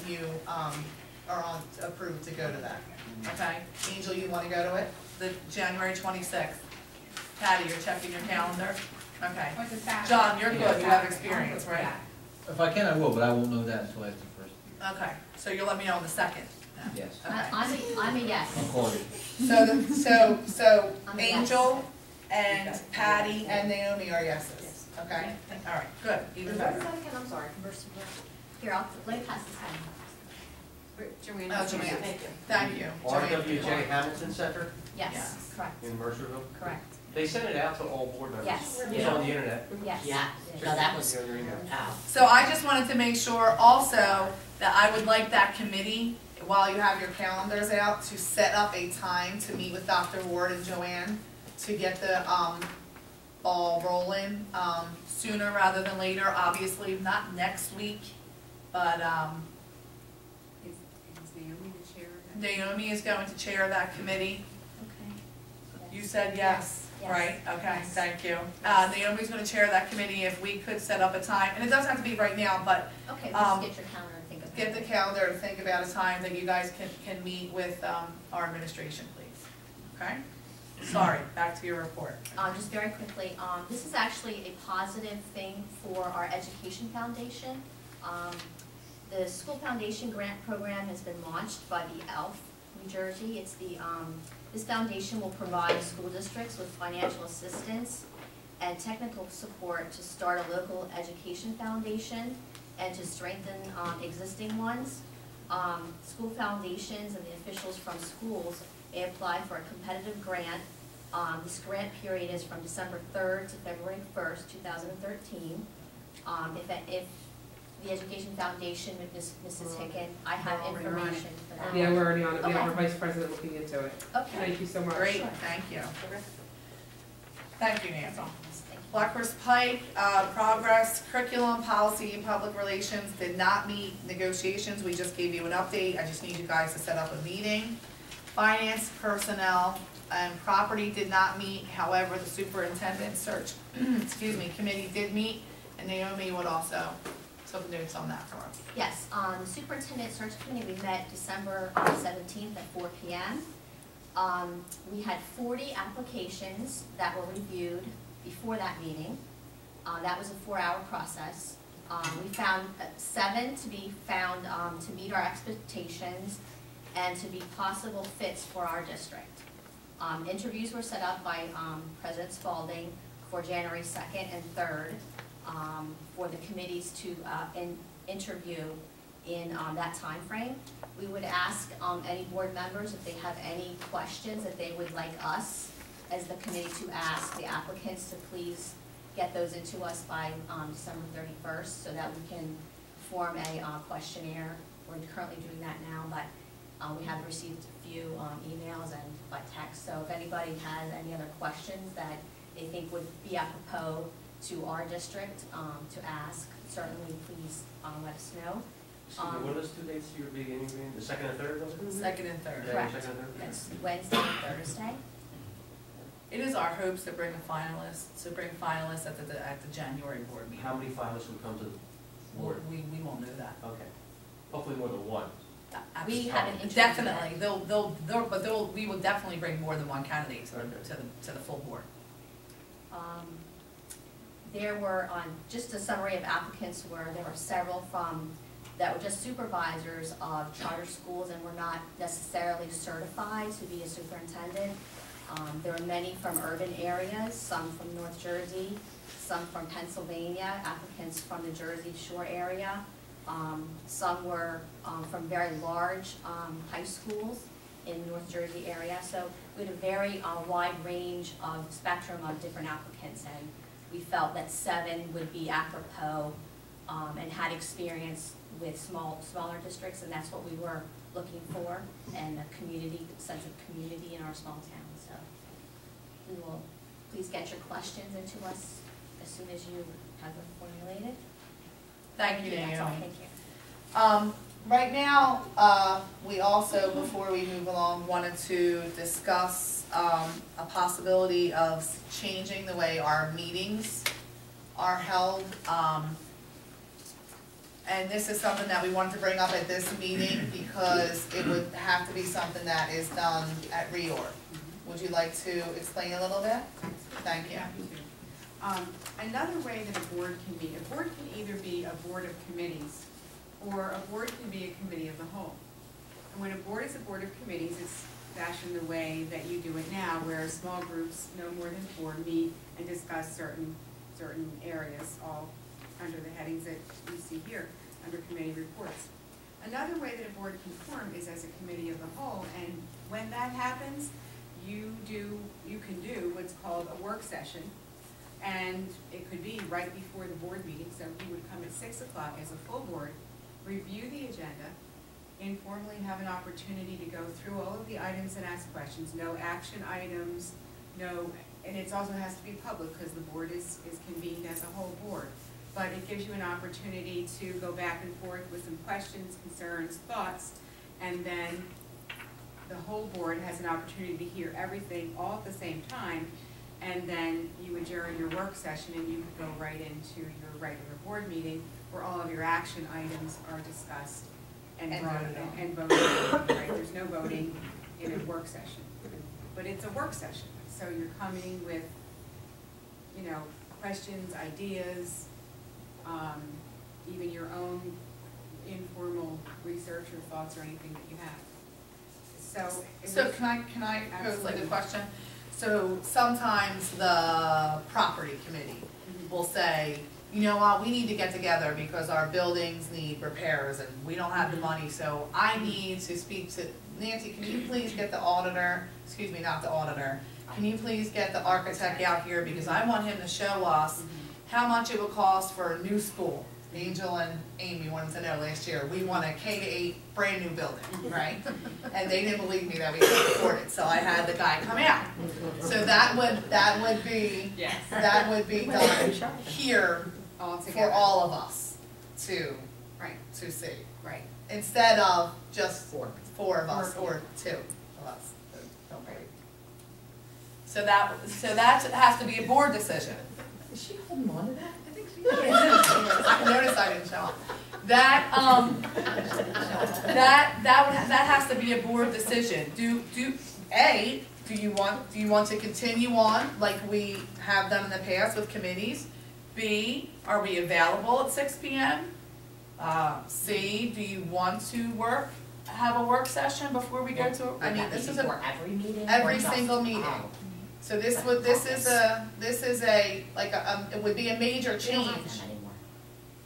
you, are approved to go to that, okay? Angel, you wanna go to it? The January 26th. Patty, you're checking your calendar? Okay. John, you're good, you have experience, right? If I can, I will, but I won't know that until after the first. Okay, so you'll let me know on the 2nd? Yes. Okay. I'm a yes. I'll call you. So I'm a yes. Angel and Patty and Naomi are yeses, okay? All right, good, even better. I'm sorry. Here, let me pass this on. Joanne. Oh, Joanne, thank you. RWJ Hamilton Center Yes, correct, in Mercerville. correct. They sent it out to all board members. Yes. It's on the internet. Yes. Yeah, no, that was, It's on your email. So I just wanted to make sure also that I would like that committee, while you have your calendars out, to set up a time to meet with Dr. Ward and Joanne to get the, ball rolling, sooner rather than later, obviously not next week, but, Is Naomi the chair of Naomi is going to chair that committee. Okay. You said yes, Yes. right? Okay, Yes. thank you. Yes. Naomi's gonna chair that committee. If we could set up a time, and it doesn't have to be right now, but Okay, just get your calendar and think about it. get the calendar and think about a time that you guys can meet with, our administration, please. Okay? Sorry, back to your report. Just very quickly, this is actually a positive thing for our education foundation. The school foundation grant program has been launched by the ELF, New Jersey. It's the, this foundation will provide school districts with financial assistance and technical support to start a local education foundation and to strengthen, existing ones. School foundations and the officials from schools may apply for a competitive grant. This grant period is from December 3rd to February 1st, 2013. If the Education Foundation with Mrs. Hicken, I have We're already on it. information for that. Yeah, we're already on it. We have our Okay. vice president looking into it. Okay. Thank you so much. Great, Sure. thank you. Thank you, Nancy. Thank you. Blackhurst Pike, progress, curriculum, policy, and public relations did not meet negotiations. We just gave you an update. I just need you guys to set up a meeting. Finance, personnel, and property did not meet. However, the superintendent search, excuse me, committee did meet, and Naomi would also took notes on that for us. Yes, the superintendent search committee, we met December 17th at 4 p.m. We had 40 applications that were reviewed before that meeting. That was a 4-hour process. We found 7 to be found to meet our expectations and to be possible fits for our district. Interviews were set up by President Spalding for January 2nd and 3rd for the committees to interview in that time frame. We would ask any board members if they have any questions that they would like us as the committee to ask the applicants to please get those into us by December 31st so that we can form a questionnaire. We're currently doing that now, but we have received a few emails and by text. So if anybody has any other questions that they think would be apropos to our district to ask, certainly please let us know. Excuse me, what are those 2 dates you're beginning, the 2nd and 3rd, was it? Second and third. Yeah, Correct. 2nd and 3rd? It's Wednesday and Thursday. It is our hopes to bring finalists at the January board meeting. How many finalists would come to the board? We won't know that. Okay. Hopefully more than one. We haven't interviewed Definitely, yet. we will definitely bring more than one candidate to Okay. the full board. There were, just a summary of applicants there were several that were just supervisors of charter schools and were not necessarily certified to be a superintendent. There were many from urban areas, some from North Jersey, some from Pennsylvania, applicants from the Jersey Shore area. Some were from very large high schools in North Jersey area. So we had a very wide range of spectrum of different applicants, and we felt that 7 would be apropos and had experience with smaller districts, and that's what we were looking for, and a sense of community in our small town. So we will please get your questions into us as soon as you have them formulated. Thank you, That's all. Naomi. Thank you. Right now, we also, before we move along, wanted to discuss a possibility of changing the way our meetings are held. And this is something that we wanted to bring up at this meeting because it would have to be something that is done at reorg. Would you like to explain a little bit? Thank you. Another way that a board can either be a board of committees, or a board can be a committee of the whole. And when a board is a board of committees, it's fashioned the way that you do it now, where small groups, no more than 4, meet and discuss certain areas, all under the headings that you see here, under committee reports. Another way that a board can form is as a committee of the whole, and when that happens, you can do what's called a work session. And it could be right before the board meeting, so you would come at 6 o'clock as a full board, review the agenda, informally have an opportunity to go through all of the items and ask questions, no action items, and it also has to be public because the board is convened as a whole board. But it gives you an opportunity to go back and forth with some questions, concerns, thoughts, and then the whole board has an opportunity to hear everything all at the same time, and then you adjourn your work session and you go right into your regular board meeting where all of your action items are discussed and And brought voted on. and voted on, right? There's no voting in a work session, but it's a work session, so you're coming with, you know, questions, ideas, even your own informal research or thoughts or anything that you have. So. So can I pose like a Absolutely. question? So sometimes the property committee will say, you know what, we need to get together because our buildings need repairs and we don't have the money, so I need to speak to, Nancy, can you please get the auditor, excuse me, not the auditor, can you please get the architect out here because I want him to show us how much it would cost for a new school. Angel and Amy wanted to know last year, we want a K-8 brand new building, right? And they didn't believe me that we could afford it, so I had the guy come out. So that would be, Yes. that would be done here All for together. all of us to, Right, to see. right. Instead of just four of us or two of us. Don't worry. So that has to be a board decision. Is she holding on to that? I noticed I didn't show up. That has to be a board decision. Do you want to continue on like we have done in the past with committees? B, are we available at 6 p.m.? C, do you want to have a work session before we go to, I mean, this is For every meeting? every or just- single meeting. Oh. So this is a, like it would be a major We don't have change. them anymore.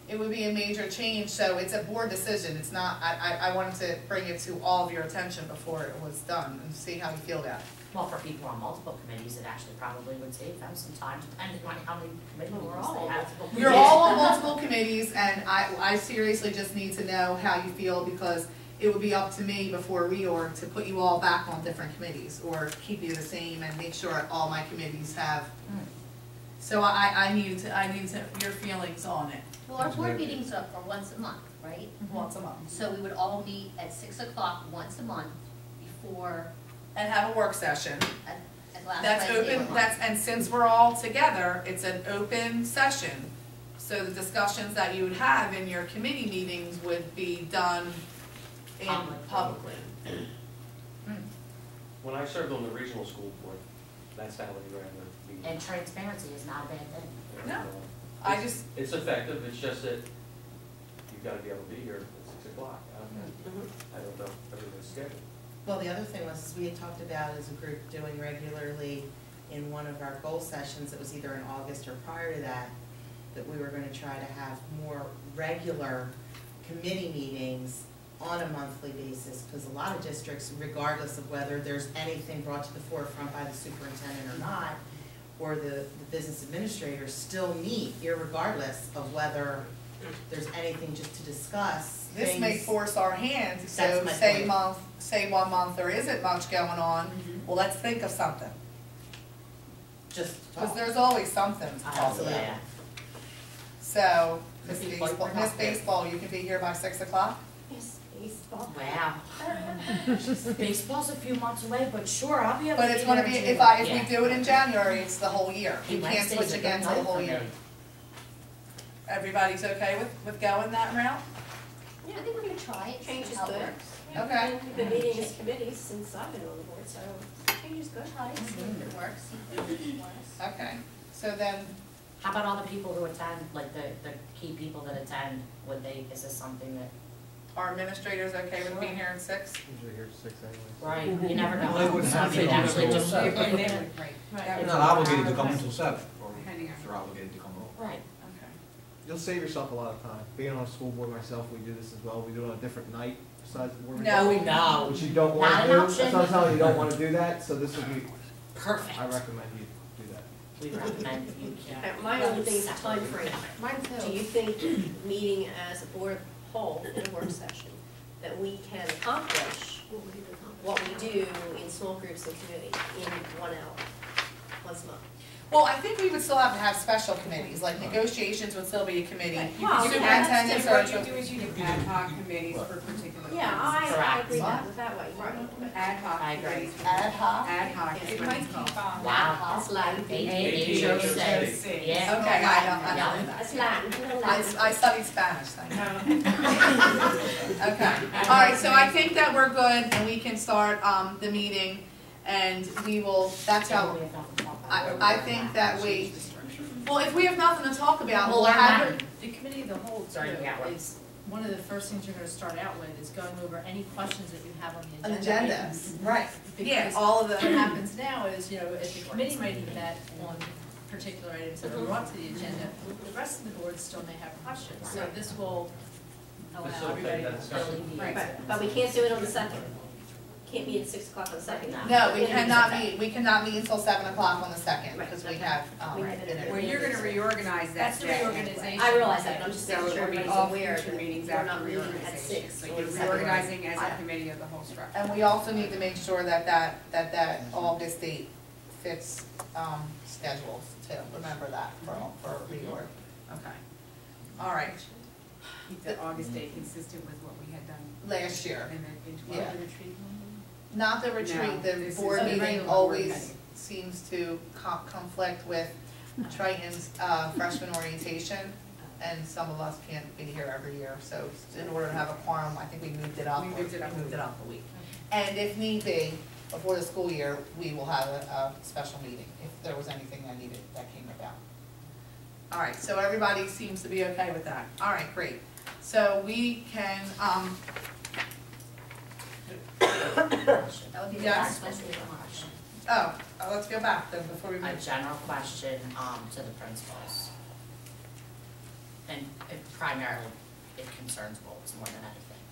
It would be a major change, so it's a board decision, it's not, I wanted to bring it to all of your attention before it was done, and see how you feel about it. Well, for people on multiple committees, it actually probably would save them some time, depending on how many committee Well, we're meetings all they on have. multiple We're all on multiple committees, and I seriously just need to know how you feel, because it would be up to me before reorg to put you all back on different committees, or keep you the same and make sure all my committees have. So I need your feelings on it, Well, our board meetings are once a month, right? once a month. So we would all meet at 6 o'clock once a month before, And have a work session. at last That's Wednesday of the open, month. and since we're all together, it's an open session. So the discussions that you would have in your committee meetings would be done publicly. When I served on the regional school board, that's how we ran the meeting. And transparency is not a bad thing. No. I It's- just, It's effective, it's just that you've gotta be able to be here at 6 o'clock. I don't know everybody's schedule. Well, the other thing was, we had talked about as a group doing regularly in one of our goal sessions, it was either in August or prior to that, that we were gonna try to have more regular committee meetings on a monthly basis, because a lot of districts, regardless of whether there's anything brought to the forefront by the superintendent or not, or the business administrators still meet irregardless of whether there's anything just to discuss. this may things- force our hand, That's so my say point. 1 month there isn't much going on, well, let's think of something. Just Because talk. there's always something to talk Oh, about. yeah. So, Miss Miss Baseball, Miss Baseball, you can be here by 6 o'clock? Yes, baseball. Wow. Baseball's a few months away, but sure, I'll be able to But be it's gonna there be, in if June. we do it in January, it's the whole year. Hey, You can't Wednesday's switch a again good till the night whole for year. me. Everybody's okay with going that route? Yeah, I think we could try it, see Change is how it good. works. Okay. We've been meeting as committees since I've been on the board, so change is good. Try it, see if it works, see if it works. Okay, so then, How about all the people who attend, like the key people that attend, is this something that, are administrators okay with being here at 6? Usually here at 6 anyway. right, you never know. Well, they wouldn't have to Somebody come actually until just- 7. And they would, right. That They're would not be obligated to hours. come until 7, Depending on- or they're obligated to come over. Right. Okay. You'll save yourself a lot of time. Being on a school board myself, we do this as well. We do it on a different night besides the board meeting. No. Oh, no. Which you don't Not want to an do. option. That's what I'm telling you, you don't want to do that, so this would be, Perfect. I recommend you do that. We recommend you. My only thing is time frame. Mine Do you think meeting as a board whole in a work session, that we can accomplish what we do in small groups and committee in 1 hour, once a month? Well, I think we would still have to have special committees, like negotiations would still be a committee. Well, Superintendent What search you do is you do ad hoc committees for particular. Yeah, I Correct. agree that way. Ad hoc I agree. committees. ad hoc. Ad hoc is what it's called. Wow. That's Latin. AHO6, yeah. Okay, I don't know That's that. Latin. I studied Spanish, thank you. Okay, all right, so I think that we're good and we can start, the meeting and we will, that's how, I think that we, well, if we have nothing to talk about, we'll have it. The committee of the whole too Sorry, yeah, right. is, one of the first things you're gonna start out with is going over any questions that you have on the An agenda. agenda, right, yeah, Because all of what the, happens now is, you know, if the committee might have met on particular items that are brought to the agenda, the rest of the board still may have questions, so this will allow everybody to really meet. But we can't do it on the second. Can't meet at 6 o'clock on the second. no, we cannot meet until 7 o'clock on the second, because we have, Well, you're gonna reorganize that That's the day. reorganization. I realize that, but I'm just So making sure it'll be everybody's all aware future that meetings we're after not meeting at reorganization. 6. So you're reorganizing as a committee of the whole structure. and we also need to make sure that August date fits, schedules too, remember that for reorg. Okay, all right, Keep the August date consistent with what we had done last year. in the, in Yeah. 12. Not the retreat, No, the this is board the meeting regular board always meeting. seems to conflict with Triton's freshman orientation, and some of us can't be here every year, so in order to have a quorum, I think we moved it up. We moved it up. A week. And if need be, before the school year, we will have a special meeting, if there was anything that came about. All right, so everybody seems to be okay with that. All right, great. So we can, That would be the Yes. last question. let's go back then before we A move. general question, to the principals. And primarily, it concerns goals more than anything.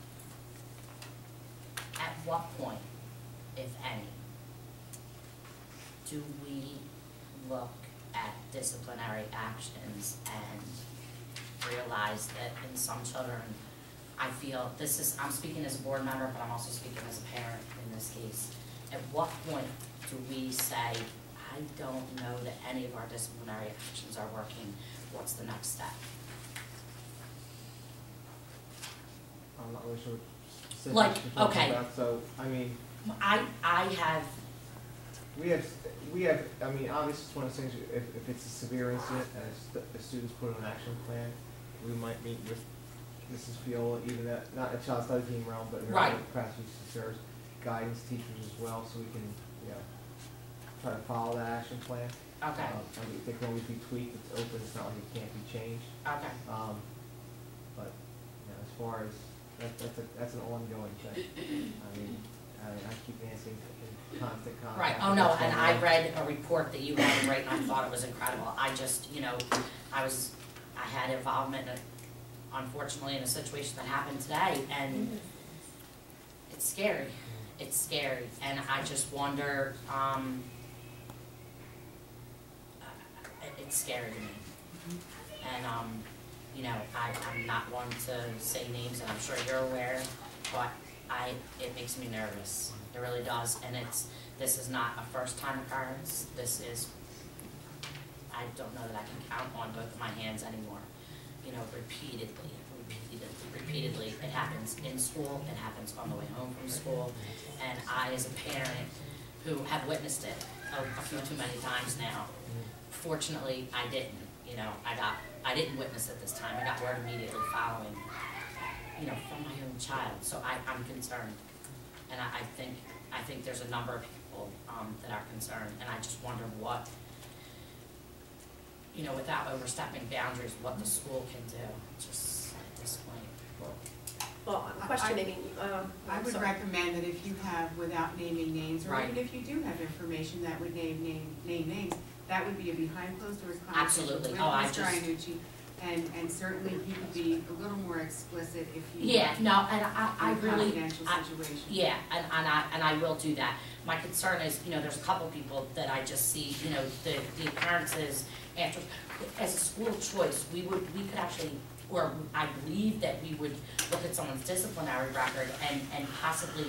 At what point, if any, do we look at disciplinary actions and realize that in some children, I feel this is, I'm speaking as a board member, but I'm also speaking as a parent in this case. At what point do we say, I don't know that any of our disciplinary actions are working, what's the next step? I'm not really sure what specifics Like, you're talking okay. about, so, I mean, I have, we have, I mean, obviously it's one of those things, if it's a severe incident and the students put an action plan, we might meet with Mrs. Fiola, even that, not a child study team realm, but in her Right. own capacity, she serves guidance teachers as well, so we can, you know, try to follow that action plan. okay, I think when we be tweaked, it's open, it's not like it can't be changed. okay. But, you know, as far as, that's an ongoing thing. I mean, I keep Nancy in constant contact. Right, oh with no, what's and going I on. read a report that you had written, I thought it was incredible. I just, you know, I had involvement, unfortunately, in a situation that happened today, and it's scary. It's scary, and I just wonder, it's scary to me. And, you know, I'm not one to say names, and I'm sure you're aware, but it makes me nervous. It really does, and this is not a first-time occurrence. This is, I don't know that I can count on both of my hands anymore. You know, repeatedly. It happens in school, it happens on the way home from school, and I, as a parent who have witnessed it a few too many times now, fortunately, I didn't. You know, I didn't witness it this time. I got word immediately following, you know, from my own child. So I'm concerned, and I think there's a number of people that are concerned, and I just wonder what, you know, without overstepping boundaries, what the school can do. Just at this point. Well, questioning, I would recommend that if you have, without naming names, or Right. even if you do have information that would name names, that would be a behind closed doors conversation Absolutely. with Oh, I Mr. just- Iannucci, and certainly he could be a little more explicit if you. Yeah, no, and I in a really, confidential situation. yeah, and I will do that. My concern is, you know, there's a couple people that I just see, you know, the appearances, after, as a school choice, we could actually, or I believe that we would look at someone's disciplinary record and possibly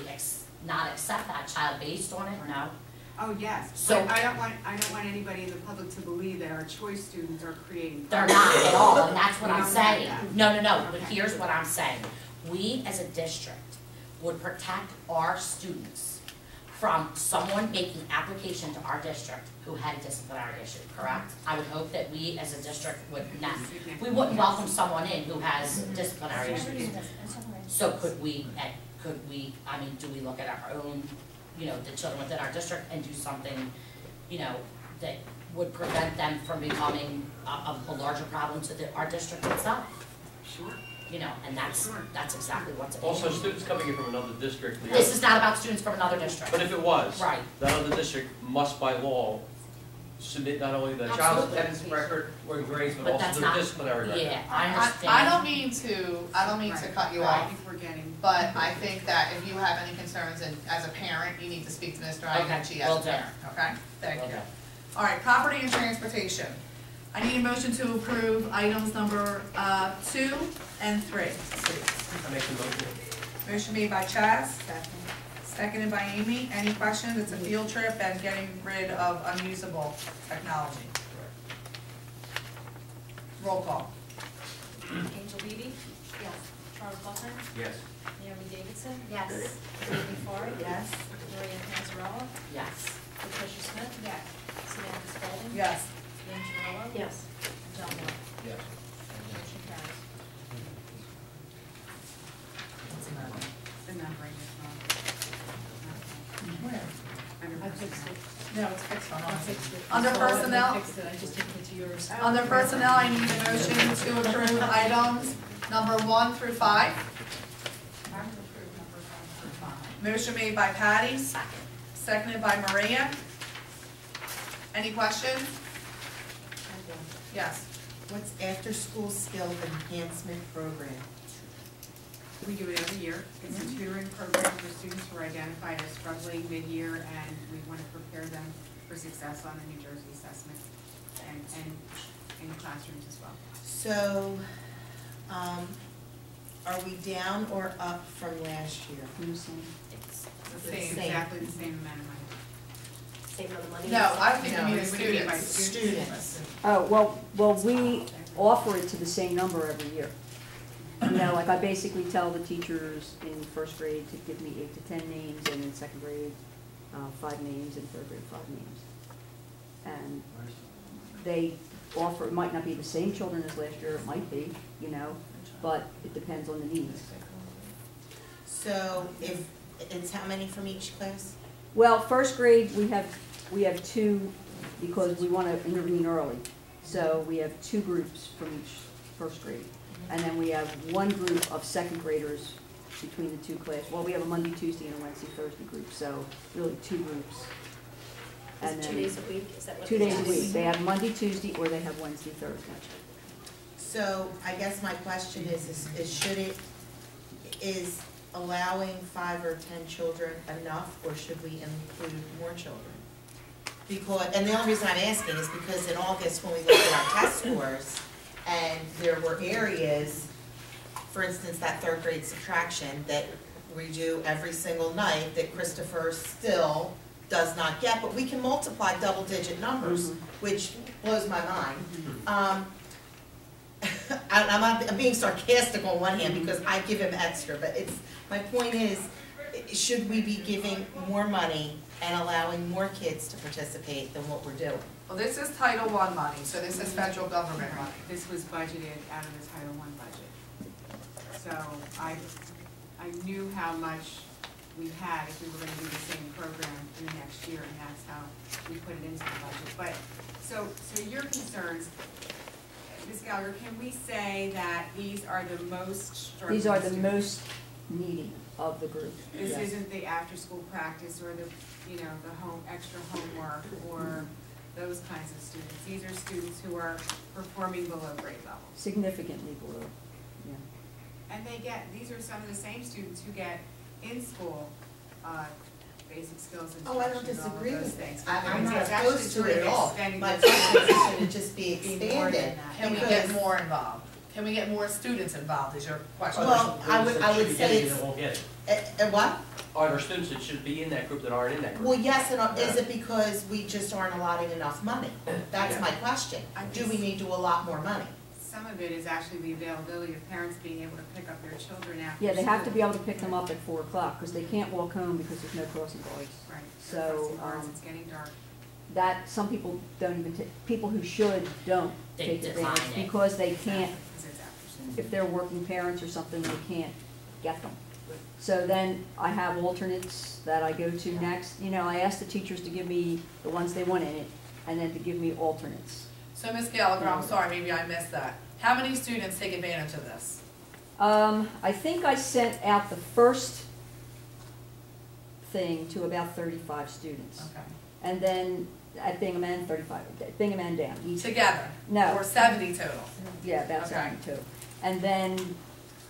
not accept that child based on it, no. Oh, yes, So- but I don't want anybody in the public to believe that our choice students are creating. They're not at all, and that's what We I'm don't have saying. that. No, but Okay. here's what I'm saying. We, as a district, would protect our students from someone making application to our district who had a disciplinary issue, correct? I would hope that we, as a district, would not, we wouldn't welcome someone in who has disciplinary issues. So could we, I mean, do we look at our own, you know, the children within our district and do something, you know, that would prevent them from becoming a larger problem to our district itself? Sure. You know, and that's exactly what's. Also, students coming in from another district. This is not about students from another district. But if it was. Right. That other district must by law submit not only the child's Absolutely. attendance record or grades, but But also that's their not, disciplinary record. yeah, I understand. I don't mean to Right. cut you I off, think we're getting. but I think that if you have any concerns, and as a parent, you need to speak to Mr. Iannucci as will a do. parent, okay? Thank you. Okay. All right, property and transportation. I need a motion to approve items number 2 and 3, please. I make the motion. Motion made by Chaz. Seconded by Amy. Any questions? It's a field trip and getting rid of unusable technology. Roll call. Angel Beebe? Yes. Charles Buckner? Yes. Naomi Davidson? Yes. Amy Farr? Yes. Maria Panzarella? Yes. Patricia Smith? Yes. Samantha Spalding? Yes. Lynn Terrell? Yes. John Moore? Yes. Motion carries. The numbering is wrong. Where? Under I fixed personnel. it. No, it's fixed on I ours. fixed it. Under I saw it and I personnel? fixed it, I just didn't get to yours. Under personnel, I need a motion to approve items number 1 through 5. Motion made by Patty, seconded by Maria. Any questions? Yes. What's after-school skill enhancement program? We do it every year. It's a tutoring program for students who are identified as struggling mid-year, and we want to prepare them for success on the New Jersey assessment and in the classrooms as well. So, are we down or up from last year? It's It's Same. exactly the same amount of money. Same amount of money? No, I don't think you No, mean what do you mean by students. Students. Oh, well, we offer it to the same number every year. You know, like I basically tell the teachers in first grade to give me 8 to 10 names, and in second grade, 5 names, and third grade, 5 names. And they offer, it might not be the same children as last year, it might be, you know, but it depends on the needs. So if, it's how many from each class? Well, first grade, we have 2 because we want to intervene early. So we have 2 groups from each first grade. And then we have 1 group of second graders between the 2 classes. Well, we have a Monday, Tuesday, and a Wednesday, Thursday group, so really 2 groups. Is And it 2 then days a week? Is that what? 2 it days a is? week. They have Monday, Tuesday, or they have Wednesday, Thursday. So I guess my question is should it, is allowing 5 or 10 children enough, or should we include more children? Because, and the only reason I'm asking is because in August, when we looked at our test scores, and there were areas, for instance, that 3rd grade subtraction that we do every single night that Christopher still does not get, but we can multiply double-digit numbers, which blows my mind. I'm being sarcastic on one hand because I give him extra, but my point is, should we be giving more money and allowing more kids to participate than what we're doing? Well, this is Title I money, so this is federal government money. This was budgeted out of the Title I budget. So I knew how much we had if we were gonna do the same program in the next year, and that's how we put it into the budget. But, so your concerns, Ms. Gallagher, can we say that these are the most struggling These are the students? most needy of the group. This Yes. isn't the after-school practice or the, you know, the extra homework or those kinds of students. These are students who are performing below grade level. Significantly below, yeah. And these are some of the same students who get in school, basic skills Oh, I don't instruction, all of disagree those with things. that. I'm not It's actually opposed to sort it of at all. extending My the- question is, should it just be Be more than expanded? that. Can we get more involved? Can we get more students involved, is your question? Well, I would say It it's, won't get it. what? are there students that should be in that group that aren't in that group? Well, yes, and is it because we just aren't allotting enough money? That's Yeah. my question. Do we need to allot more money? Some of it is actually the availability of parents being able to pick up their children after Yeah, they have to school. be able to pick them up at 4 o'clock, because they can't walk home because there's no crossing guards. Right. So, It's getting dark. That, some people don't even take, people who should don't They take decline advantage it. because they can't, Because it's after school. if they're working parents or something, they can't get them. So then I have alternates that I go to next. You know, I ask the teachers to give me the ones they want in it, and then to give me alternates. So Ms. Gallagher, I'm sorry, maybe I missed that. How many students take advantage of this? I think I sent out the first thing to about 35 students. Okay. And then at Bingham End, 35, Bingham End down. East. Together? No. Or 70 total? Yeah, about Okay. 72. And then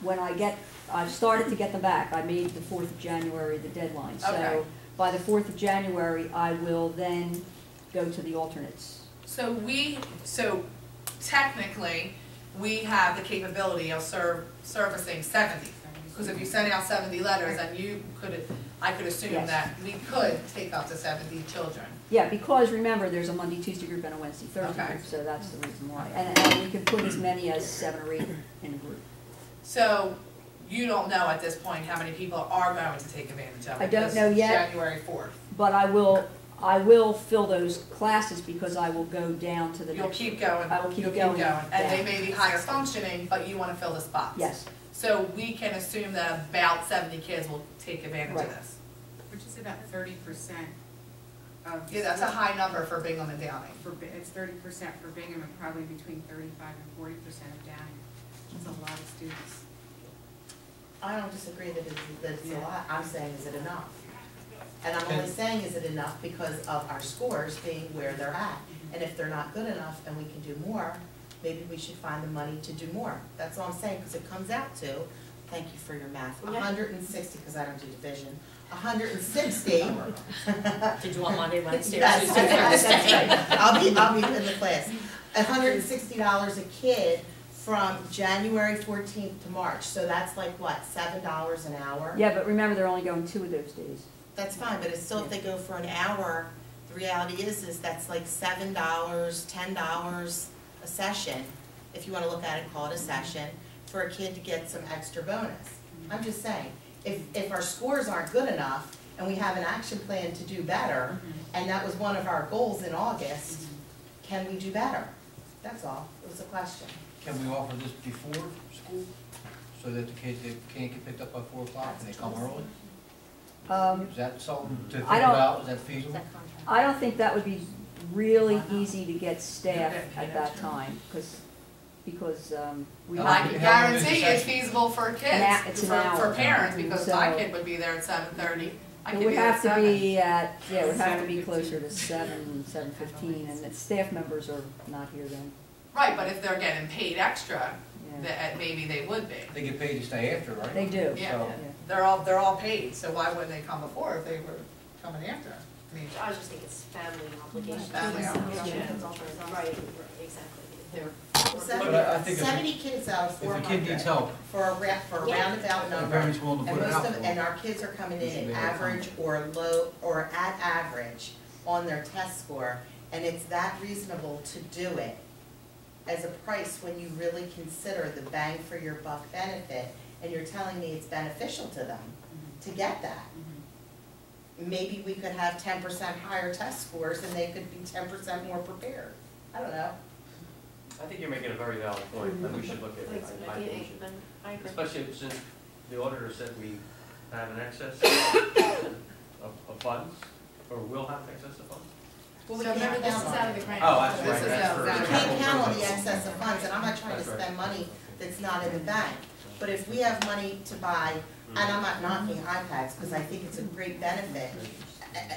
when I've started to get them back. I made the 4th of January the deadline. Okay. So by the 4th of January, I will then go to the alternates. So technically, we have the capability of servicing 70. Because if you send out 70 letters, then I could assume Yes. that we could take up to 70 children. Yeah, because remember, there's a Monday, Tuesday group and a Wednesday, Thursday Okay. group, so that's the reason why. And we can put as many as 7 or 8 in a group. So you don't know at this point how many people are going to take advantage of it? I don't this know yet. January 4th. But I will fill those classes because I will go down to the You'll next. keep going. I will keep You'll going And they down. may be higher functioning, but you want to fill the spots. Yes, So we can assume that about 70 kids will take advantage of Right. this. Which is about 30% of. Yeah, that's a high number for Bingham and Downing. It's 30% for Bingham and probably between 35 and 40% of Downing. That's a lot of students. I don't disagree that it's a lot. I'm saying, is it enough? And I'm only saying, is it enough because of our scores being where they're at? And if they're not good enough and we can do more, maybe we should find the money to do more. That's all I'm saying, because it comes out to, thank you for your math, 160, because I don't do division, 160. Did you want Monday, Wednesday, or Yes, Tuesday, that's Thursday? right. I'll be in the class. $160 a kid from January 14th to March, so that's like what, $7 an hour? yeah, but remember, they're only going 2 of those days. That's fine, but it's still, if they go for an hour, the reality is that's like $7, $10 a session, if you wanna look at it, call it a session, for a kid to get some extra bonus. I'm just saying, if our scores aren't good enough, and we have an action plan to do better, and that was one of our goals in August, can we do better? That's all, it was a question. Can we offer this before school, so that the kids can't get picked up by 4 o'clock and they come early? Is that something to think I don't- about, is that feasible? I don't think that would be really easy to get staff at that time, because we How I long- can how long is the guarantee it's session? feasible for It's kids, an for hour. parents, because my So- kid would be there at 7:30. I It could would be there at have to 7. be at, yeah, it would have to be closer to 7:15, and the staff members are not here then. Right, but if they're getting paid extra, Yeah. maybe they would be. They get paid to stay after, right? They do. Yeah, So- they're all paid, so why wouldn't they come before if they were coming after? I mean, I just think it's family obligations. Family obligations. Yeah. Right, exactly. They're. But I think if- 70 kids out of If a 400. kid needs help, For a roundabout the number. parents willing to And put it most out of, for and them. our kids are coming We should in be at able to average or low, or at average on their test score, and it's that reasonable to do it as a price when you really consider the bang for your buck benefit, and you're telling me it's beneficial to them to get that. Maybe we could have 10% higher test scores and they could be 10% more prepared. I don't know. I think you're making a very valid point, that we should look at it. I think we should. I agree. Especially since the auditor said we have an excess of funds, or will have an excess of funds. Well, we So can't remember, this is count on out of it. the grant. Oh, that's This right, is that's out of for- the We grant. can't count on the excess of funds, and I'm not trying to That's right. spend money that's not in the bank. But if we have money to buy, and I'm not knocking iPads, because I think it's a great benefit.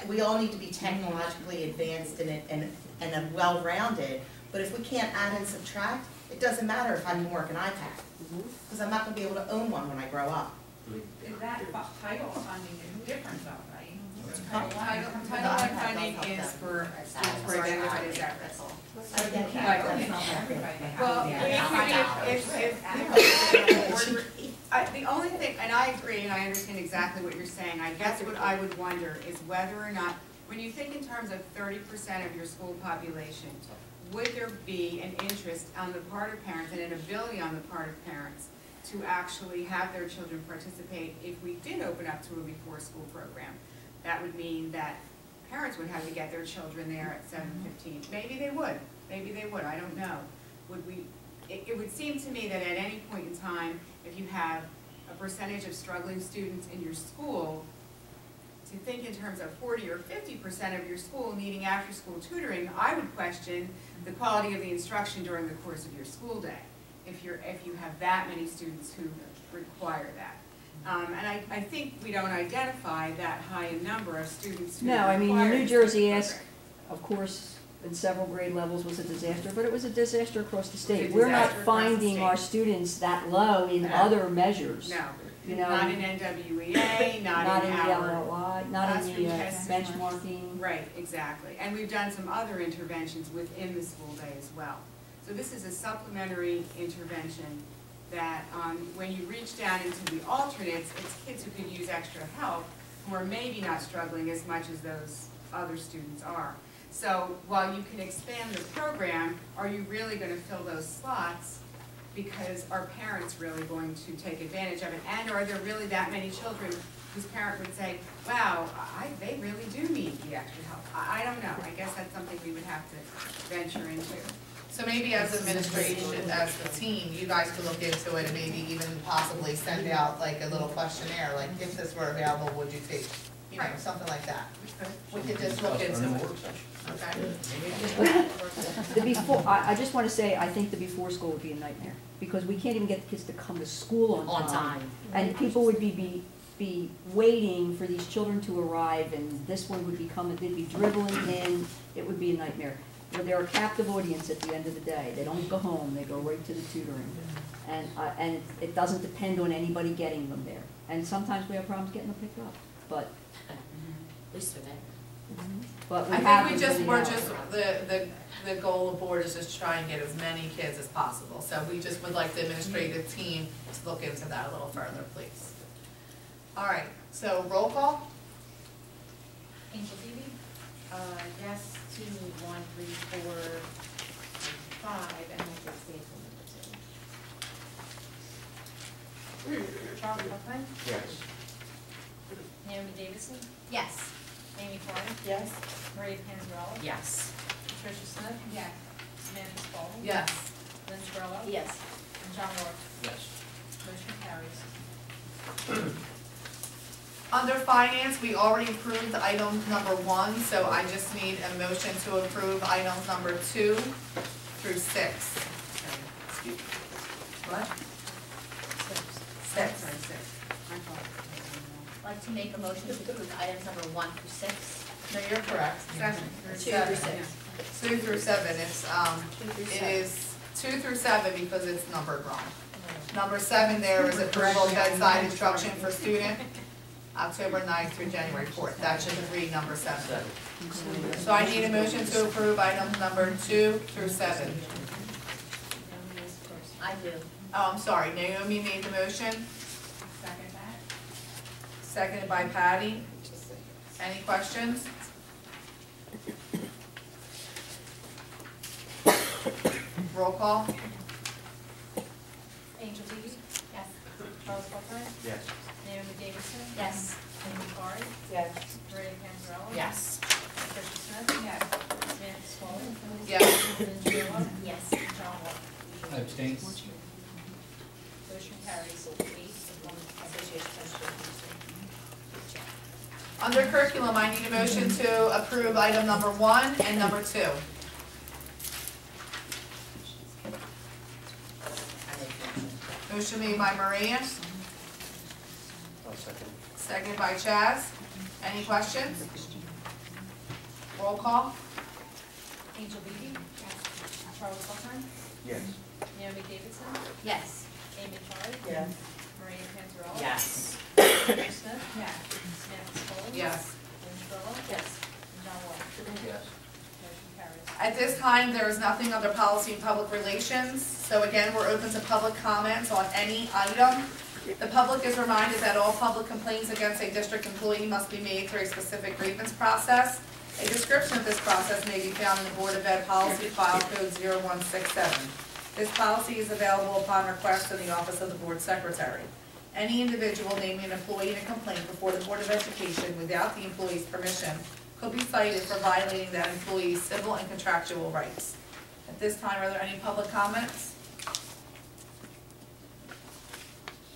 We all need to be technologically advanced and well-rounded, but if we can't add and subtract, it doesn't matter if I can work an iPad, because I'm not gonna be able to own one when I grow up. Is that title funding is different though, right? Title Title I funding is for students who are identified as at risk. I get that. Well, Yeah. if The only thing, and I agree, and I understand exactly what you're saying, I guess what I would wonder is whether or not, when you think in terms of 30% of your school population, would there be an interest on the part of parents and an ability on the part of parents to actually have their children participate if we did open up to a before-school program? That would mean that parents would have to get their children there at 7:15. Maybe they would, I don't know. Would we, it would seem to me that at any point in time, if you have a percentage of struggling students in your school, to think in terms of 40 or 50% of your school needing after-school tutoring, I would question the quality of the instruction during the course of your school day, if you have that many students who require that. And I think we don't identify that high a number of students who No, I mean, require New Jersey this asked, program. of course, in several grade levels was a disaster, but it was a disaster across the It state. was a We're not disaster across the finding state. our students that low in No. other measures. No, You know, not in NWEA, not in the our LLI, not in the classroom testing. benchmarking. Right, exactly. And we've done some other interventions within the school day as well. So this is a supplementary intervention that when you reach down into the alternates, it's kids who could use extra help who are maybe not struggling as much as those other students are. So while you can expand the program, are you really going to fill those slots? Because are parents really going to take advantage of it? And are there really that many children whose parent would say, wow, they really do need the extra help? I don't know. I guess that's something we would have to venture into. So maybe as administration, as the team, you guys could look into it and maybe even possibly send out like a little questionnaire, like if this were available, would you take, you know, something like that. We could just look into it, okay? The before, I just want to say, I think the before school would be a nightmare, because we can't even get the kids to come to school on time. And people would be waiting for these children to arrive, and this one would be coming, they'd be dribbling in, it would be a nightmare. Well, they're a captive audience at the end of the day. They don't go home, they go right to the tutoring. And it doesn't depend on anybody getting them there. And sometimes we have problems getting them picked up, but. At least they're there. But we I have think them we're really just, the goal of board is just try and get as many kids as possible. So we just would like the administrative team to look into that a little further, please. All right, so roll call? Angel Beebe? Yes to 1, 3, 4, 5, and hopefully stay for number 2. Charles Buckland? Yes. Naomi Davidson? Yes. Amy Farah? Yes. Maria Panzarella? Yes. Patricia Smith? Yes. Samantha Spalding? Yes. Lynn Terrell? Yes. And John Moore? Yes. Motion carries. Under finance, we already approved item number 1, so I just need a motion to approve items number 2 through 6. Excuse me. What? 6. Sorry, 6. My fault. I'd like to make a motion to approve items number 1 through 6. No, you're correct. 7. 2 through 6. 2 through 7, it's, 2 through 7. it is 2 through 7 because it's numbered wrong. Number 7 there is approval of bedside instruction for student, October 9th through January 4th. That should read number 7. So I need a motion to approve items number 2 through 7. I do. Oh, I'm sorry, Naomi made the motion, Second that. seconded by Patty. Any questions? Roll call? Angel Beebe? Yes. Charles Buckland? Yes. Naomi Davidson? Yes. Amy Farah? Yes. Maria Panzarella? Yes. Patricia Smith? Yes. Samantha Spalding? Yes. Lynn Terrell? Yes. And John Moore? I abstain. Motion carries 8 to 1 association. Under curriculum, I need a motion to approve item number 1 and number 2. Motion made by Maria, I'll second. seconded by Chaz. Any questions? Roll call? Angel Beebe? Charles Buckland? Yes. Naomi Davidson? Yes. Amy Farah? Yes. Maria Panzarella? Yes. Patricia Smith? Yes. Samantha Spalding? Yes. Lynn Terrell? Yes. And John Moore? Yes. Motion carries. At this time, there is nothing under policy and public relations. So again, we're open to public comments on any item. The public is reminded that all public complaints against a district employee must be made through a specific grievance process. A description of this process may be found in the Board of Ed Policy File Code 0167. This policy is available upon request in the Office of the Board Secretary. Any individual naming an employee in a complaint before the Board of Education without the employee's permission could be cited for violating that employee's civil and contractual rights. At this time, are there any public comments?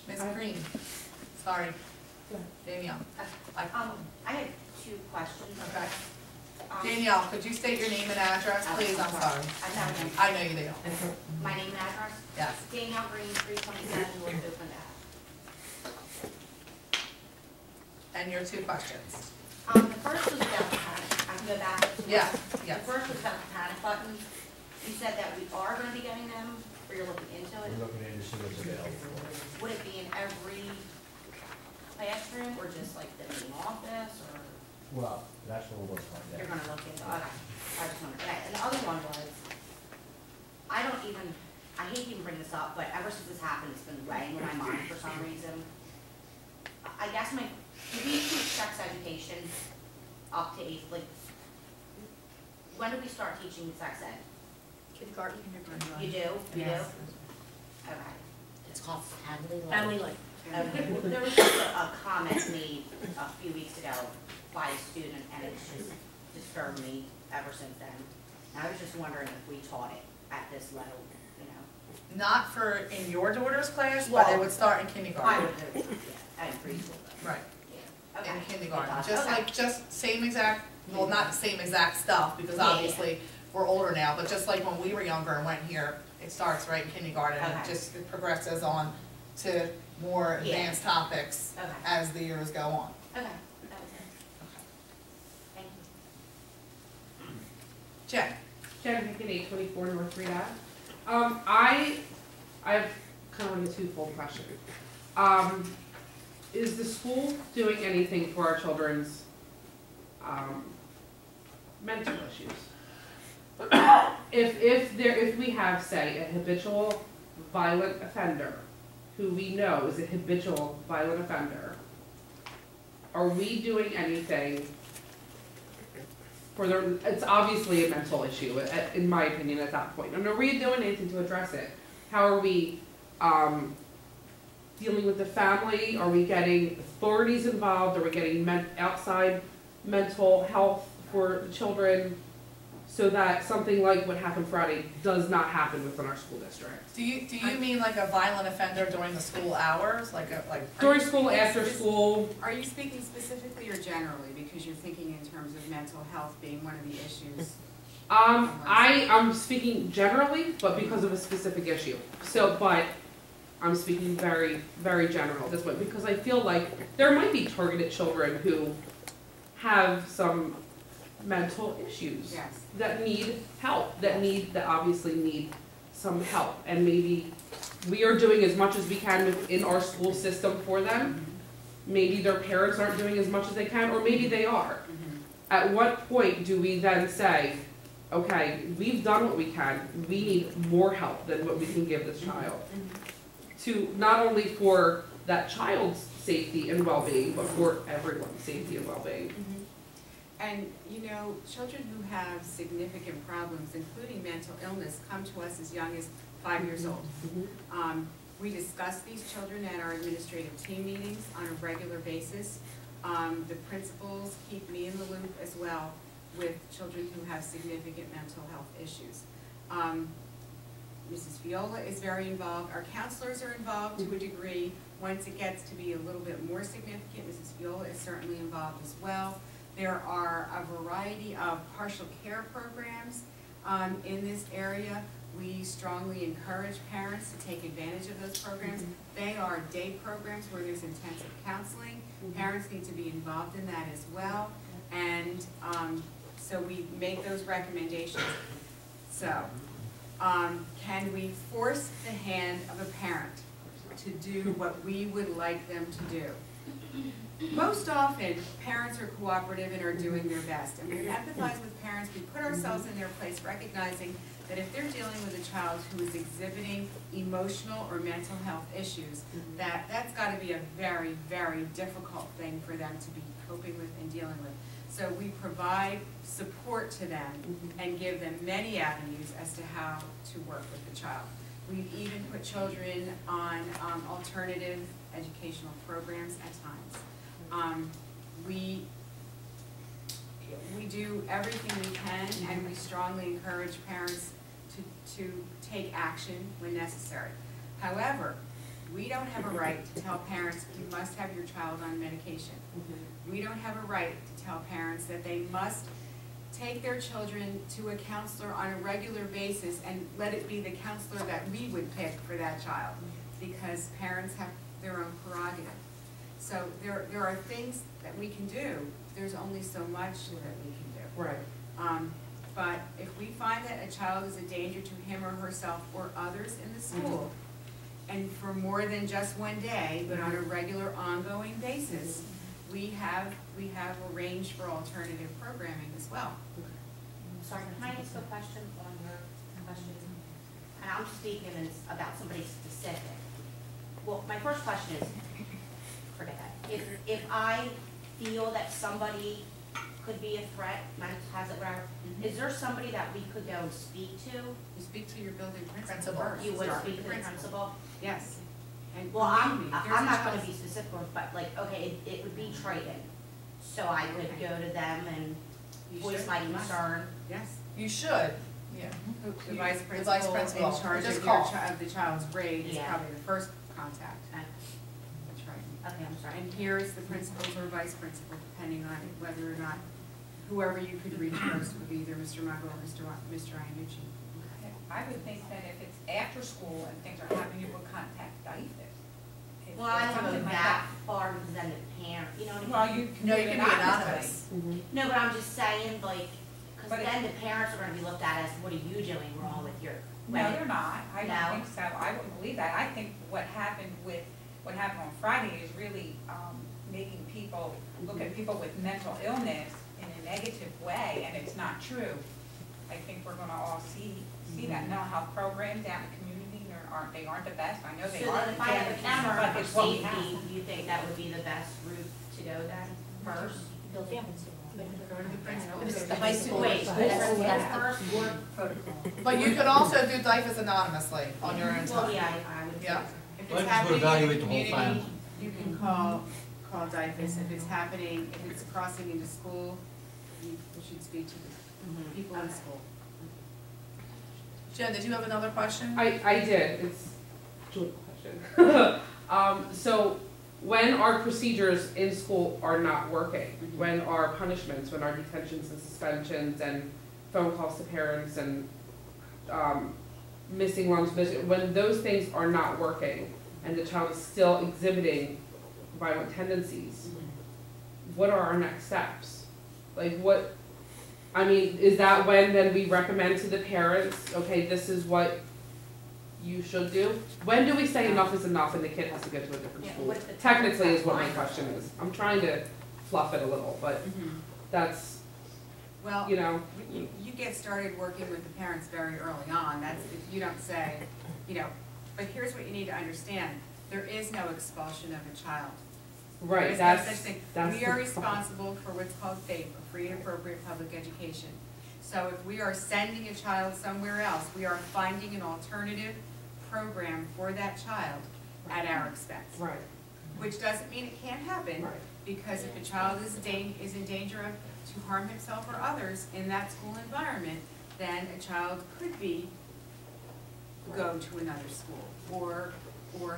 Ms. Green, sorry. Danielle. I had two questions. Okay. Danielle, could you state your name and address, please? I'm sorry. I know you do. My name and address? Yes. Danielle Green, 327 North Oakland Ave. And your two questions. The first was about the panic. I can go back to Yeah, The yes. first was about the panic buttons. You said that we are gonna be getting them, or you're looking into it. We're looking into see what's available. Would it be in every classroom, or just like the main office, or Well, that's what we'll find you're out. gonna look into, okay. I just wondered, okay, and the other one was, I hate to even bring this up, but ever since this happened, it's been weighing in my mind for some reason. I guess do we teach sex education up to 8th, like, when do we start teaching sex ed? Kindergarten. You do? You do? Yes. Okay. It's called family life. Family life. Okay, well, there was just a comment made a few weeks ago by a student, and it's just disturbed me ever since then. And I was just wondering if we taught it at this level, you know? Not for in your daughter's class, but it Well, would start in I kindergarten. would do, yeah, and preschool though. Right, Yeah. Okay. in kindergarten. Okay. Just like, just same exact, well, not the same exact stuff, because Yeah, yeah. obviously we're older now, but just like when we were younger and went here, it starts right in kindergarten, and it Okay. just it progresses on to more Yeah. advanced topics Okay. as the years go on. Okay, that was it. Thank you. Jen? Jen Pickett, 824 North Reed Ave. I have kind of like a twofold question. Is the school doing anything for our children's mental issues? If we have, say, a habitual violent offender, who we know is a habitual violent offender, are we doing anything for their, it's obviously a mental issue, in my opinion, at that point. And are we doing anything to address it? How are we dealing with the family? Are we getting authorities involved? Are we getting outside mental health for the children so that something like what happened Friday does not happen within our school district? Do you mean like a violent offender during the school hours, like? During school, after school? Are you speaking specifically or generally, because you're thinking in terms of mental health being one of the issues? I'm speaking generally, but because of a specific issue. So, but I'm speaking very, very general at this point, because I feel like there might be targeted children who have some mental issues. Yes. That need help, that obviously need some help, and maybe we are doing as much as we can within our school system for them. Maybe their parents aren't doing as much as they can, or maybe they are. At what point do we then say, okay, we've done what we can, we need more help than what we can give this child? To not only for that child's safety and well-being, but for everyone's safety and well-being. And, you know, children who have significant problems, including mental illness, come to us as young as 5 years old. We discuss these children at our administrative team meetings on a regular basis. The principals keep me in the loop as well with children who have significant mental health issues. Mrs. Viola is very involved. Our counselors are involved to a degree. Once it gets to be a little bit more significant, Mrs. Viola is certainly involved as well. There are a variety of partial care programs in this area. We strongly encourage parents to take advantage of those programs. They are day programs where there's intensive counseling. Parents need to be involved in that as well. And so we make those recommendations. So, can we force the hand of a parent to do what we would like them to do? most often, parents are cooperative and are doing their best. And we empathize with parents, we put ourselves in their place, recognizing that if they're dealing with a child who is exhibiting emotional or mental health issues, that's gotta be a very, very difficult thing for them to be coping with and dealing with. So we provide support to them and give them many avenues as to how to work with the child. We've even put children on alternative educational programs at times. We do everything we can, and we strongly encourage parents to take action when necessary. However, we don't have a right to tell parents you must have your child on medication. We don't have a right to tell parents that they must take their children to a counselor on a regular basis and let it be the counselor that we would pick for that child, because parents have their own prerogative. So there are things that we can do. There's only so much that we can do. Right. But if we find that a child is a danger to him or herself or others in the school, and for more than just one day, but on a regular ongoing basis, we have arranged for alternative programming as well. Sorry, can I ask a question on your question? And I'm speaking about somebody specific. Well, my first question is, forget that. If I feel that somebody could be a threat, has it, whatever, is there somebody that we could go and speak to? You speak to your building principal Principal. first. You would Start speak with to the principal? Yes. And Well, believe me, if there's I'm a not gonna child- be specific, but like, okay, it would be Triton. So I could go to them and You voice should. my You must. concern. Yes. You should, yeah. The vice The vice principal in principal. charge Just of your call. of the child's grade is Yeah. probably the first contact. Okay, That's right. I'm sorry. And here is the principals or vice principal, depending on whether or not, whoever you could reach first would be either Mr. Muggle or Mr. Iannucci. I would think that if it's after school and things are happening, you would contact DIFAS. If Well, I there's don't go something like that far because then the parent, you know what I mean? Well, you can No, do you it can be anonymously. anonymous. No, but I'm just saying, like, because But then the parents are gonna be looked at as, what are you doing wrong with your? No, they're not. I No. don't think so. I wouldn't believe that. I think what happened on Friday is really making people look at people with mental illness in a negative way, and it's not true. I think we're gonna all see that mental health programs out in the community aren't the best. I know they So are. then if I have a camera But for it's what we safety, have. do you think that would be the best route to go then, first? Go to the principal. Wait, that's first board protocol. But you could also do DIFAS anonymously on your own Well, time. yeah, I would. Yeah. If Well, it's I just would happening in the evaluate the whole community, family. you can call DIFAS. If it's happening, if it's crossing into school, you should speak to the people in school. Jen, did you have another question? I did, it's a joint question. So when our procedures in school are not working, when our punishments, when our detentions and suspensions and phone calls to parents and missing lunch, when those things are not working and the child is still exhibiting violent tendencies, what are our next steps? Like what, I mean, is that when then we recommend to the parents, okay, this is what you should do? When do we say enough is enough and the kid has to go to a different Yeah, school? what if the Technically is what my parents have question is. I'm trying to fluff it a little, but that's, Well, you know, you get started working with the parents very early on. That's, if you don't say, but here's what you need to understand. There is no expulsion of a child. There right, is no that's, such thing. that's. We are the- responsible for what's called FAPE, or Free and Appropriate Public Education. So if we are sending a child somewhere else, we are finding an alternative program for that child at our expense. Right, Which doesn't mean it can't happen, right. because if a child is in danger of to harm himself or others in that school environment, then a child could go to another school, or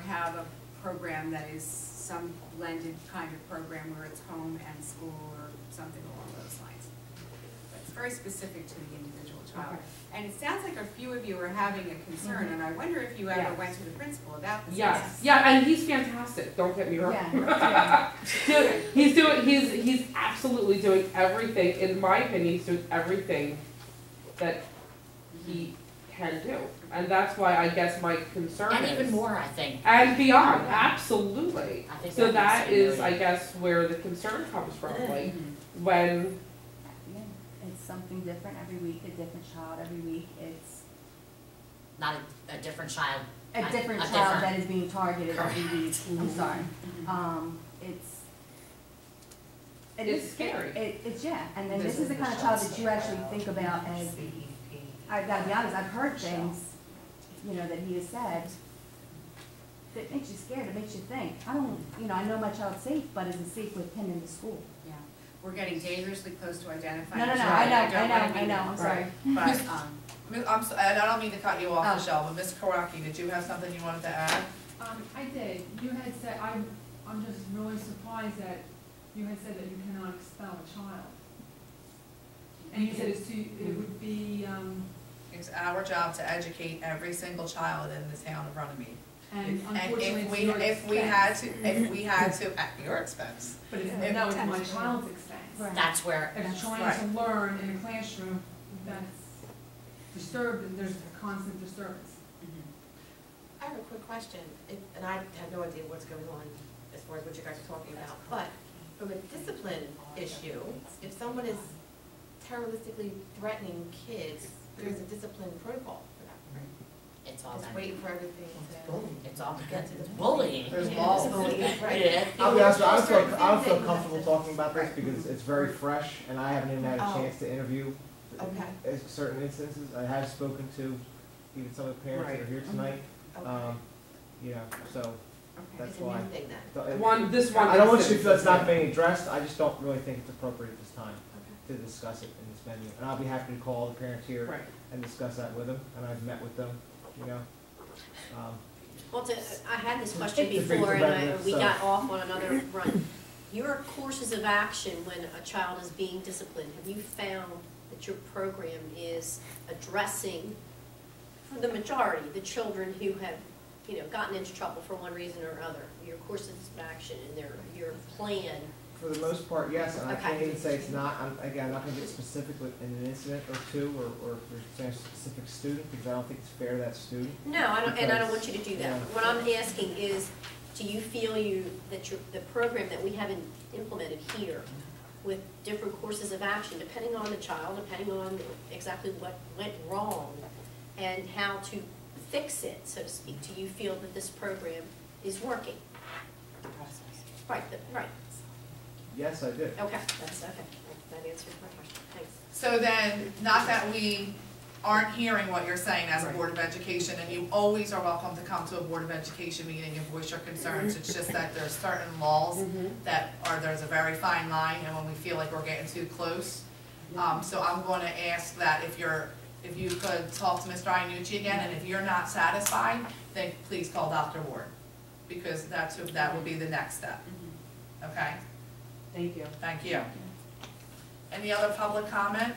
have a program that is some blended kind of program where it's home and school or something along those lines. But it's very specific to the individual child. Okay. And it sounds like a few of you are having a concern, and I wonder if you ever Yes. went to the principal about this. Yes, yeah, and he's fantastic, don't get me wrong. Yeah. Dude, he's absolutely doing everything, in my opinion, he's doing everything that he can do. And that's why I guess my concern is. And even more, I think. And beyond, absolutely. I think So that that needs to be is, I noted. guess, where the concern comes from, like, Mhm. when, Yeah, it's something different every week, a different child every week. It's Not a different child. a different a child different- that is being targeted every week. I'm sorry. It's. it's scary. It's, yeah, and then this is the kind of child that you actually think about as, I've gotta be honest, I've heard things, you know, that he has said that makes you scared, it makes you think. I don't, you know, I know my child's safe, but is it safe with him in the school? Yeah, we're getting dangerously close to identifying. No, the I child. know, don't wanna be- I'm sorry. But, Um, and I don't mean to cut you off, Oh. Michelle, but Ms. Kawaki, did you have something you wanted to add? I did. You had said, I'm just really surprised that you had said that you cannot expel a child. And you said it would be, It's our job to educate every single child in the town of Runnemede. and And unfortunately, if it's your we had to, at your expense. But it's, if- no, it's my child's expense. That's where, If trying to learn in a classroom that's disturbed, and there's a constant disturbance. I have a quick question, and I have no idea what's going on as far as what you guys are talking about, but from a discipline issue, if someone is terroristically threatening kids, there's a discipline protocol for that, right? it's all Just that, waiting for everything to. it's all, it's bullying. There's laws. Right. Yeah. I'll be honest, I don't feel comfortable talking about this because it's very fresh and I haven't even had a Oh. chance to interview Okay. certain instances. I have spoken to even some of the parents that are here tonight, Okay. you know, so that's It's a why. new thing then. this one. I don't want you to feel it's not being addressed, I just don't really think it's appropriate at this time to discuss it in this venue. And I'll be happy to call the parents here Right. and discuss that with them, and I've met with them, you know. Well, I had this question To be before and preventive, we so- got off on another run. Your courses of action when a child is being disciplined, have you found that your program is addressing, for the majority, the children who have, you know, gotten into trouble for one reason or other? Your courses of action and your plan. For the most part, yes, and I can't Okay. even say it's not, I'm not gonna get specific with an incident or two, or for a specific student, because I don't think it's fair to that student. No, I don't, and I don't Because, want you to do that. yeah. What I'm asking is, do you feel that the program that we haven't implemented here with different courses of action, depending on the child, depending on exactly what went wrong and how to fix it, so to speak, do you feel that this program is working? Right, right. Yes, I did. Okay, that's, okay. That answers my question. Thanks. So then, not that we aren't hearing what you're saying as a Board of Education, and you always are welcome to come to a Board of Education meeting and voice your concerns. It's just that there's certain laws that there's a very fine line, and when we feel like we're getting too close. So I'm going to ask that if you could talk to Mr. Iannucci again, and if you're not satisfied, then please call Dr. Ward, because that will be the next step. Okay? Thank you. Thank you. Any other public comment?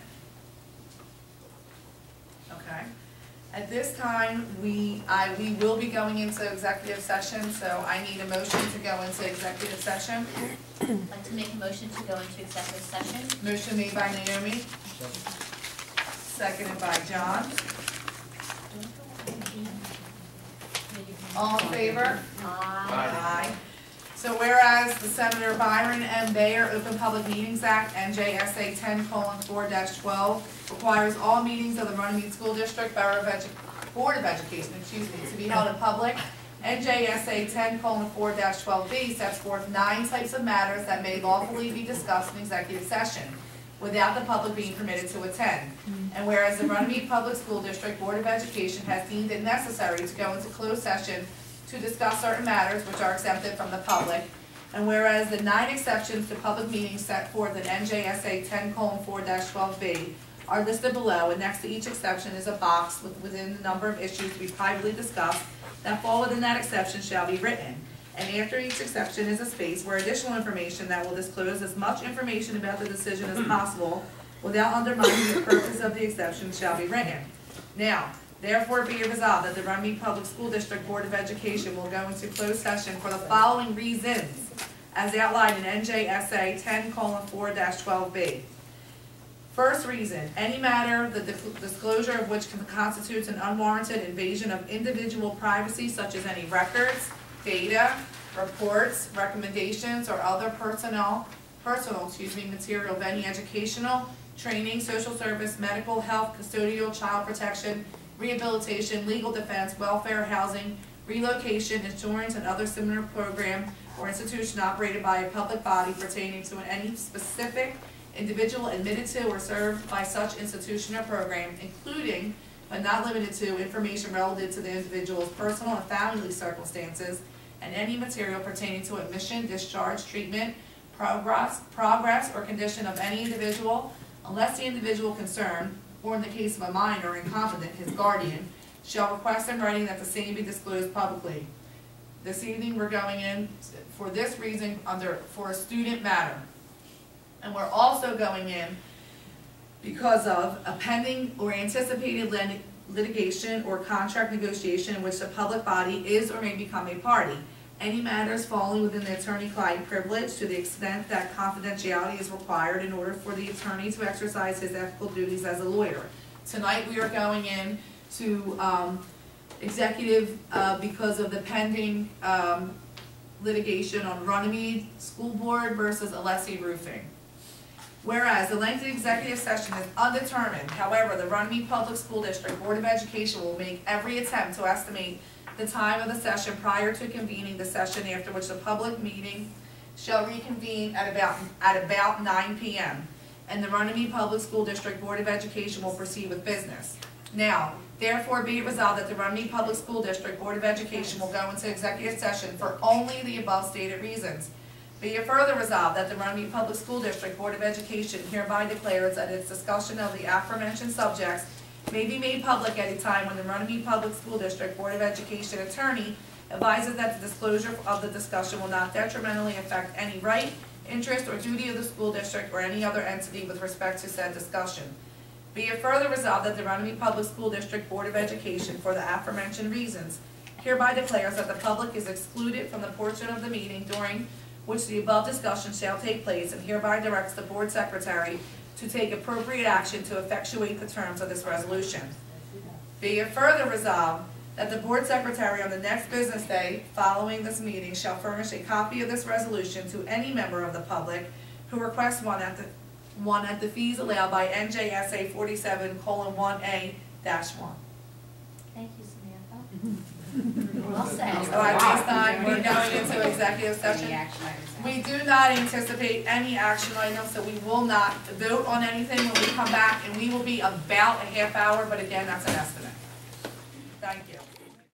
Okay. At this time, we will be going into executive session, so I need a motion to go into executive session. I'd like to make a motion to go into executive session. Motion made by Naomi, seconded by John. All in favor? Aye. So whereas the Senator Byron M. Bayer Open Public Meetings Act, NJSA 10:4-12, requires all meetings of the Runnemede School District Board of Education, to be held in public. NJSA 10:4-12B sets forth 9 types of matters that may lawfully be discussed in executive session without the public being permitted to attend. And whereas the Runnemede Public School District Board of Education has deemed it necessary to go into closed session to discuss certain matters which are exempted from the public, and whereas the 9 exceptions to public meetings set forth in NJSA 10:4-12B are listed below, and next to each exception is a box within the number of issues to be privately discussed that fall within that exception shall be written. And after each exception is a space where additional information that will disclose as much information about the decision as possible without undermining the purpose of the exception shall be written. Now, therefore be it resolved that the Runnemede Public School District Board of Education will go into closed session for the following reasons as outlined in NJSA 10:4-12B. First reason, any matter the disclosure of which constitutes an unwarranted invasion of individual privacy, such as any records, data, reports, recommendations, or other personal material of any educational, training, social service, medical, health, custodial, child protection, rehabilitation, legal defense, welfare, housing, relocation, insurance, and other similar program or institution operated by a public body pertaining to any specific individual admitted to or served by such institution or program, including but not limited to information relative to the individual's personal and family circumstances, and any material pertaining to admission, discharge, treatment, progress or condition of any individual, unless the individual concerned, or in the case of a minor incompetent, his guardian, shall request in writing that the same be disclosed publicly. This evening, we're going in for this reason for a student matter. And we're also going in because of a pending or anticipated litigation or contract negotiation in which the public body is or may become a party. Any matters falling within the attorney-client privilege to the extent that confidentiality is required in order for the attorney to exercise his ethical duties as a lawyer. Tonight we are going in to executive because of the pending litigation on Runnemede School Board versus Alessi Roofing. Whereas the length of the executive session is undetermined, however, the Runnemede Public School District Board of Education will make every attempt to estimate the time of the session prior to convening the session, after which the public meeting shall reconvene at about 9 p.m. and the Runnemede Public School District Board of Education will proceed with business. Now, therefore be it resolved that the Runnemede Public School District Board of Education will go into executive session for only the above stated reasons. Be it further resolved that the Runnemede Public School District Board of Education hereby declares that its discussion of the aforementioned subjects may be made public at a time when the Runnemede Public School District Board of Education attorney advises that the disclosure of the discussion will not detrimentally affect any right, interest, or duty of the school district or any other entity with respect to said discussion. Be it further resolved that the Runnemede Public School District Board of Education, for the aforementioned reasons, hereby declares that the public is excluded from the portion of the meeting during which the above discussion shall take place, and hereby directs the board secretary to take appropriate action to effectuate the terms of this resolution. Be it further resolved that the board secretary on the next business day following this meeting shall furnish a copy of this resolution to any member of the public who requests one at the fees allowed by NJSA 47:1A-1. Thank you, Samantha. Well said. So at this time, we're going into executive session. Any action items? We do not anticipate any action items, so we will not vote on anything when we come back, and we will be about a half hour, but again, that's an estimate.